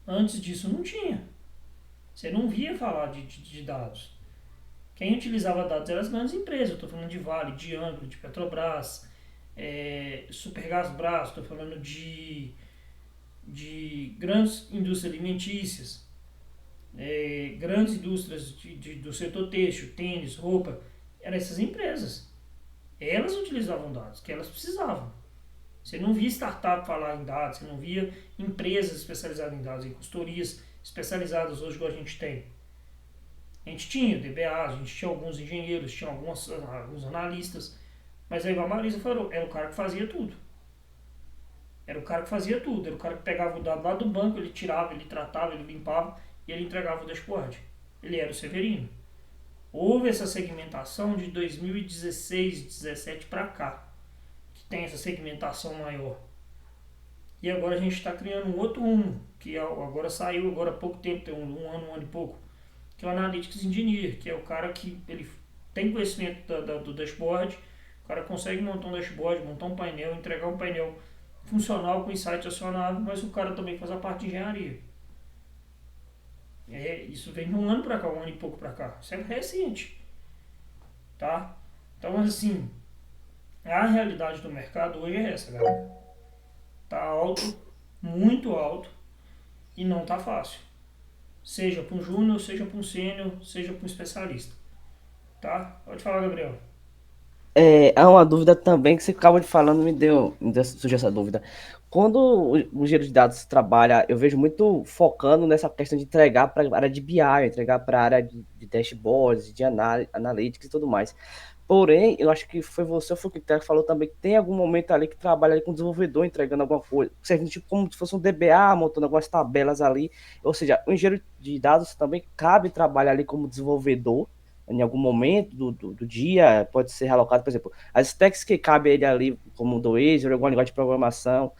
Antes disso não tinha. Você não via falar de dados. Quem utilizava dados eram as grandes empresas. Eu estou falando de Vale, de Anglo, de Petrobras, Supergasbras, estou falando de grandes indústrias alimentícias, grandes indústrias do setor têxtil, tênis, roupa, eram essas empresas. Elas utilizavam dados, que elas precisavam. Você não via startup falar em dados, você não via empresas especializadas em dados, em consultorias especializadas hoje que a gente tem. A gente tinha DBA, a gente tinha alguns engenheiros, tinha alguns analistas, mas aí a Marisa falou, era o cara que fazia tudo. Era o cara que fazia tudo, era o cara que pegava o dado lá do banco, ele tirava, ele tratava, ele limpava e ele entregava o dashboard. Ele era o Severino. Houve essa segmentação de 2016, 2017 para cá, que tem essa segmentação maior. E agora a gente está criando um outro rumo, que agora saiu agora há pouco tempo, tem um ano e pouco, que é o Analytics Engineer, que é o cara que ele tem conhecimento do dashboard, o cara consegue montar um dashboard, montar um painel, entregar um painel funcional com insight acionável, mas o cara também faz a parte de engenharia. Isso vem de um ano para cá, um ano e pouco para cá. Isso é recente. Tá? Então, assim, a realidade do mercado hoje é essa, galera. Tá alto, muito alto, e não tá fácil. Seja para um júnior, seja para um sênior, seja para um especialista. Tá? Pode falar, Gabriel. Há uma dúvida também que você acaba de falando, surgiu essa dúvida. Quando o engenheiro de dados trabalha, eu vejo muito focando nessa questão de entregar para a área de BI, entregar para a área de dashboards, de analytics e tudo mais. Porém, eu acho que foi você, foi o que falou também, que tem algum momento ali que trabalha ali com o desenvolvedor entregando alguma coisa, servindo tipo como se fosse um DBA, montando algumas tabelas ali. Ou seja, o engenheiro de dados também cabe trabalhar ali como desenvolvedor em algum momento do dia, pode ser realocado, por exemplo, as specs que cabe a ele ali, como do Azure, alguma linguagem de programação,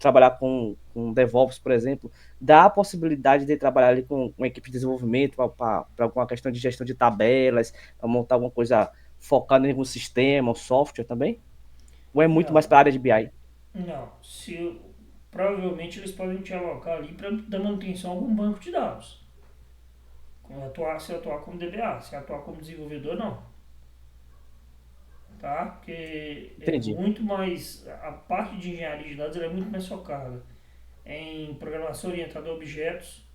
trabalhar com DevOps, por exemplo, dá a possibilidade de trabalhar ali com uma equipe de desenvolvimento para alguma questão de gestão de tabelas, para montar alguma coisa focada em algum sistema, ou software também? Ou é muito Não. mais para a área de BI? Não. Provavelmente eles podem te alocar ali para dar manutenção a algum banco de dados. Se atuar como DBA, se atuar como desenvolvedor, não. Tá? Porque Entendi. muito mais. A parte de engenharia de dados é muito mais focada em programação orientada a objetos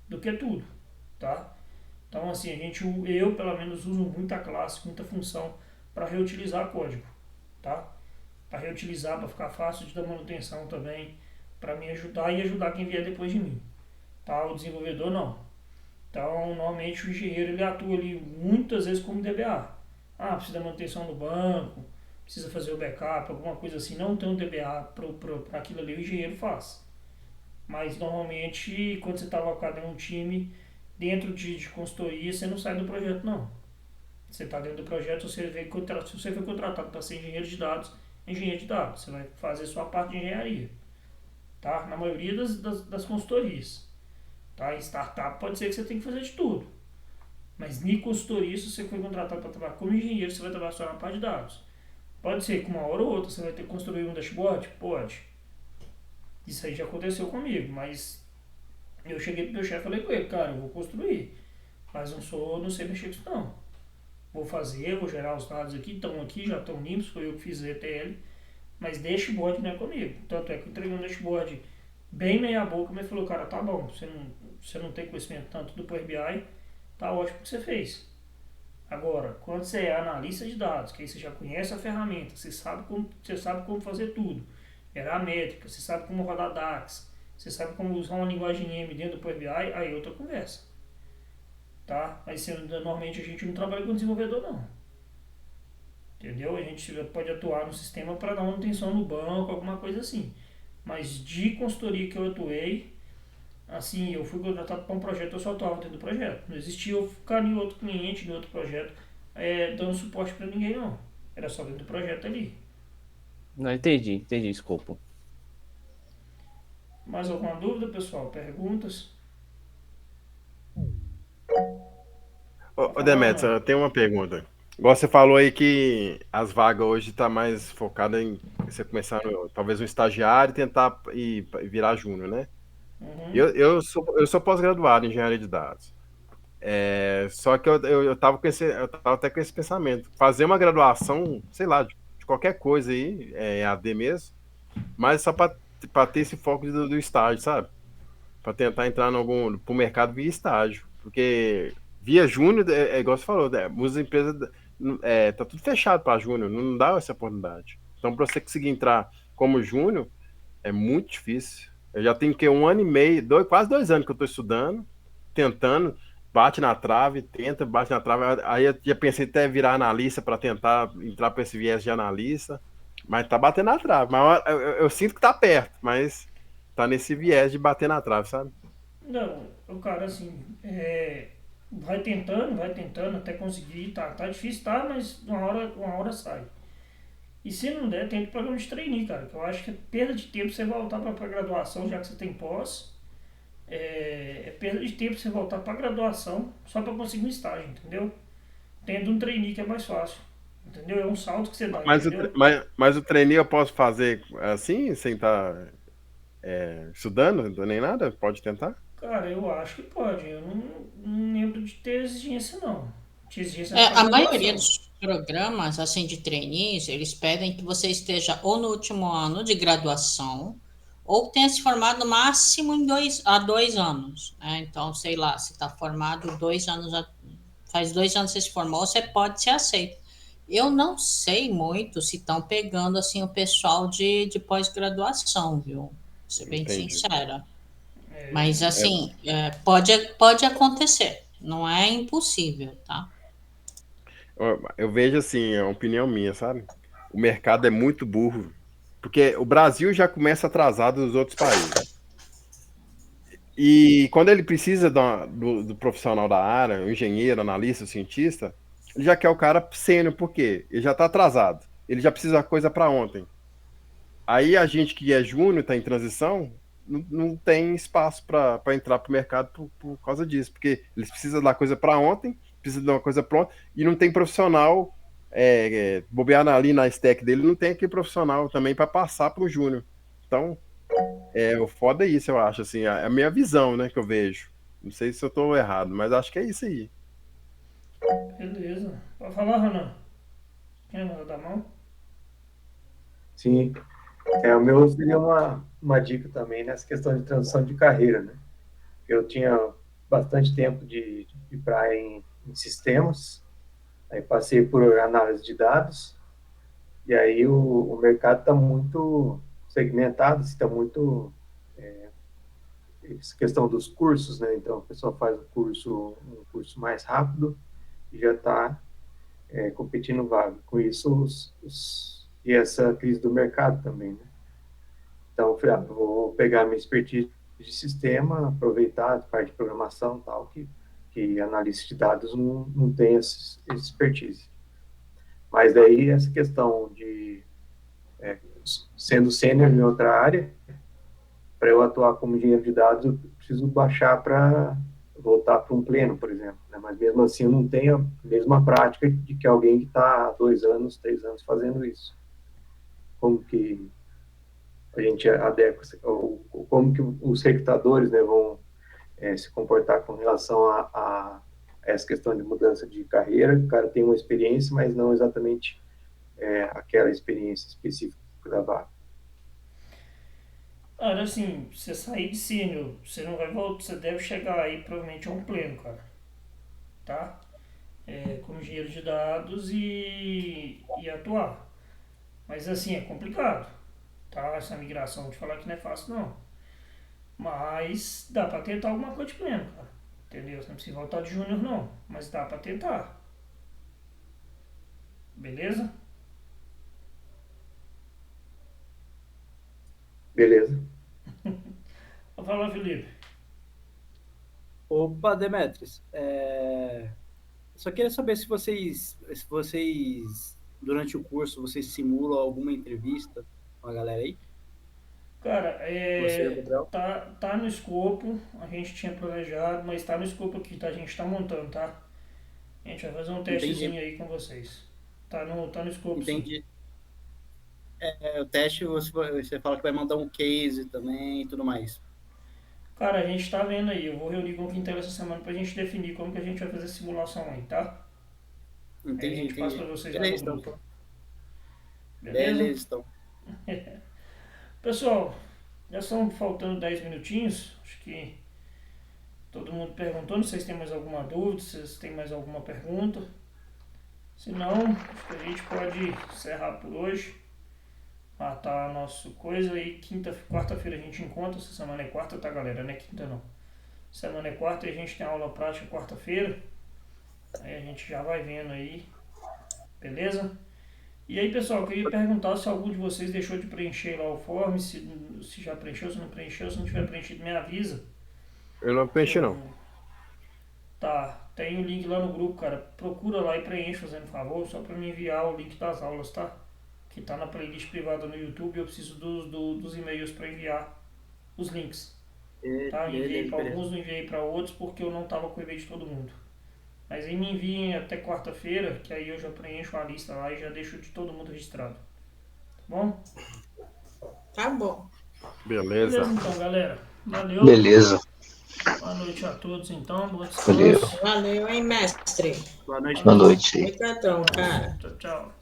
do que tudo. Tá? Então, assim, eu pelo menos uso muita classe, muita função para reutilizar código, tá? Para reutilizar, para ficar fácil de dar manutenção também, para me ajudar e ajudar quem vier depois de mim, tá? O desenvolvedor não. Então, normalmente o engenheiro ele atua ali muitas vezes como DBA. Ah, precisa de manutenção no banco, precisa fazer o backup, alguma coisa assim. Não tem um DBA para aquilo ali, o engenheiro faz. Mas normalmente, quando você está alocado em um time, dentro de consultoria, você não sai do projeto, não. Você está dentro do projeto, se você foi contratado para ser engenheiro de dados, engenheiro de dados. Você vai fazer sua parte de engenharia, tá? Na maioria das consultorias. Tá? Em startup pode ser que você tenha que fazer de tudo. Mas em consultoria, se você foi contratado para trabalhar como engenheiro, você vai trabalhar só na parte de dados. Pode ser que uma hora ou outra você vai ter que construir um dashboard? Pode. Isso aí já aconteceu comigo, mas eu cheguei pro meu chefe e falei com ele, cara, eu vou construir, mas não sei mexer com isso não. Vou fazer, vou gerar os dados aqui, já estão limpos, foi eu que fiz o ETL, mas dashboard não é comigo. Tanto é que eu entreguei um dashboard bem meia boca, mas falou, cara, tá bom, você não tem conhecimento tanto do Power BI, tá ótimo o que você fez. Agora, quando você é analista de dados, que aí você já conhece a ferramenta, você sabe como fazer tudo, gerar métrica, você sabe como rodar DAX, você sabe como usar uma linguagem M dentro do Power BI, aí é outra conversa. Tá? Mas normalmente a gente não trabalha com desenvolvedor não. Entendeu? A gente pode atuar no sistema para dar manutenção no banco, alguma coisa assim. Mas de consultoria que eu atuei, assim, eu fui contratado para um projeto, eu só atuava dentro do projeto. Não existia eu ficar em outro cliente, em outro projeto, dando suporte para ninguém não. Era só dentro do projeto ali. Não, entendi o escopo. Mais alguma dúvida, pessoal? Perguntas? Ô Demetrios, eu tenho uma pergunta. Igual você falou aí que as vagas hoje tá mais focada em você começar, talvez um estagiário e tentar virar júnior, né? Uhum. Eu sou pós-graduado em engenharia de dados. Só que eu tava até com esse pensamento. Fazer uma graduação, sei lá, de qualquer coisa aí, AD mesmo, mas só para ter esse foco do estágio, sabe? Para tentar entrar pro mercado via estágio. Porque via júnior, igual você falou, muitas empresas tá tudo fechado para júnior, não dá essa oportunidade. Então, para você conseguir entrar como júnior, é muito difícil. Eu já tenho que 1 ano e meio, quase 2 anos que eu estou estudando, tentando, bate na trave, tenta, bate na trave. Aí eu já pensei até virar analista para tentar entrar para esse viés de analista, mas tá batendo na trave. Mas eu sinto que tá perto, mas tá nesse viés de bater na trave, sabe? Não, o cara assim, vai tentando até conseguir, tá difícil, tá, mas uma hora sai. E se não der, tem o programa de trainee, cara, que eu acho que é perda de tempo você voltar pra graduação, já que você tem pós, perda de tempo você voltar pra graduação só pra conseguir um estágio, entendeu? Tendo um trainee que é mais fácil, entendeu? É um salto que você dá, entendeu? Mas o trainee eu posso fazer assim, sem estar estudando, nem nada? Pode tentar? Cara, eu acho que pode, eu não lembro de ter exigência, não. Tinha exigência pra A maioria graduação. dos programas, assim, de trainees, eles pedem que você esteja ou no último ano de graduação, ou tenha se formado no máximo há 2 anos, né? Então, sei lá, se está formado 2 anos, faz 2 anos que você se formou, você pode ser aceito. Eu não sei muito se estão pegando, assim, o pessoal de pós-graduação, viu? Vou ser bem Entendi. sincera. Mas, assim, pode acontecer. Não é impossível, tá? Eu vejo assim, é uma opinião minha, sabe? O mercado é muito burro, porque o Brasil já começa atrasado dos outros países. E quando ele precisa do profissional da área, o engenheiro, analista, o cientista, ele já quer o cara sênior, por quê? Ele já está atrasado. Ele já precisa da coisa para ontem. Aí a gente que é júnior, está em transição, não tem espaço para entrar para o mercado por causa disso, porque eles precisam da coisa para ontem, precisam de uma coisa pronta, e não tem profissional bobear ali na stack dele, não tem aquele profissional também para passar para o júnior. Então, o foda é isso, eu acho, assim, a minha visão, né, que eu vejo. Não sei se eu estou errado, mas acho que é isso aí. Beleza. Pode falar, Ronan? Quem manda da mão? Sim. O meu seria uma dica também nessa questão de transição de carreira, né? Eu tinha bastante tempo de ir para em sistemas, aí passei por análise de dados, e aí o mercado está muito segmentado, está muito essa questão dos cursos, né? Então a pessoa faz um curso mais rápido e já está competindo vaga. Com isso, e essa crise do mercado também, né? Então, eu falei, vou pegar minha expertise de sistema, aproveitar a parte de programação e tal, que analista de dados não tem essa expertise. Mas daí, essa questão de, sendo sênior em outra área, para eu atuar como engenheiro de dados, eu preciso baixar para voltar para um pleno, por exemplo, né? Mas mesmo assim eu não tenho a mesma prática de que alguém que está há 2 anos, 3 anos fazendo isso. Como que a gente adequa, ou como que os recrutadores, né, vão se comportar com relação a essa questão de mudança de carreira. O cara tem uma experiência, mas não exatamente aquela experiência específica da vaga. Cara, assim, você sair de sênior, você não vai voltar, você deve chegar aí provavelmente a um pleno, cara. Tá? Como engenheiro de dados e atuar. Mas assim, é complicado, tá? Essa migração, de falar que não é fácil, não. Mas dá pra tentar alguma coisa de pleno, cara. Entendeu? Você não precisa voltar de júnior, não. Mas dá pra tentar. Beleza? Beleza. Vou falar, Felipe. Opa, Demetrios, só queria saber se vocês, durante o curso, vocês simulam alguma entrevista com a galera aí? Cara, Você, Gabriel? tá no escopo, a gente tinha planejado, mas tá no escopo aqui, tá? A gente tá montando, tá? A gente vai fazer um testezinho aí com vocês. Tá no escopo, Entendi. sim. O teste, você fala que vai mandar um case também e tudo mais. Cara, a gente tá vendo aí, eu vou reunir com o Quintela essa semana pra gente definir como que a gente vai fazer a simulação aí, tá? Aí a Entendi, gente passa pra entendi. vocês lá Beleza, no então. grupo. Beleza? Beleza, então. Pessoal, já estão faltando 10 minutinhos. Acho que todo mundo perguntou. Não sei se tem mais alguma dúvida, se vocês têm mais alguma pergunta. Se não, acho que a gente pode encerrar por hoje. Matar a nossa coisa aí. Quarta-feira a gente encontra. Essa semana é quarta, tá, galera? Não é quinta, não. Semana é quarta e a gente tem aula prática quarta-feira. Aí a gente já vai vendo aí. Beleza? E aí, pessoal, eu queria perguntar se algum de vocês deixou de preencher lá o form, se já preencheu, se não preencheu. Se não tiver preenchido, me avisa. Eu não preenchi, não. Tá, tem o link lá no grupo, cara. Procura lá e preenche, fazendo favor, só pra me enviar o link das aulas, tá? Que tá na playlist privada no YouTube. Eu preciso dos e-mails pra enviar os links. Tá? Enviei pra alguns, não enviei pra outros, porque eu não tava com o e-mail de todo mundo. Mas aí me enviem até quarta-feira, que aí eu já preencho a lista lá e já deixo de todo mundo registrado. Tá bom? Tá bom. Beleza. Beleza então, galera. Valeu. Beleza. Boa noite a todos então. Bom descanso. Valeu. Valeu, hein, mestre? Boa noite. Boa noite. Obrigadão, cara. Tchau, tchau.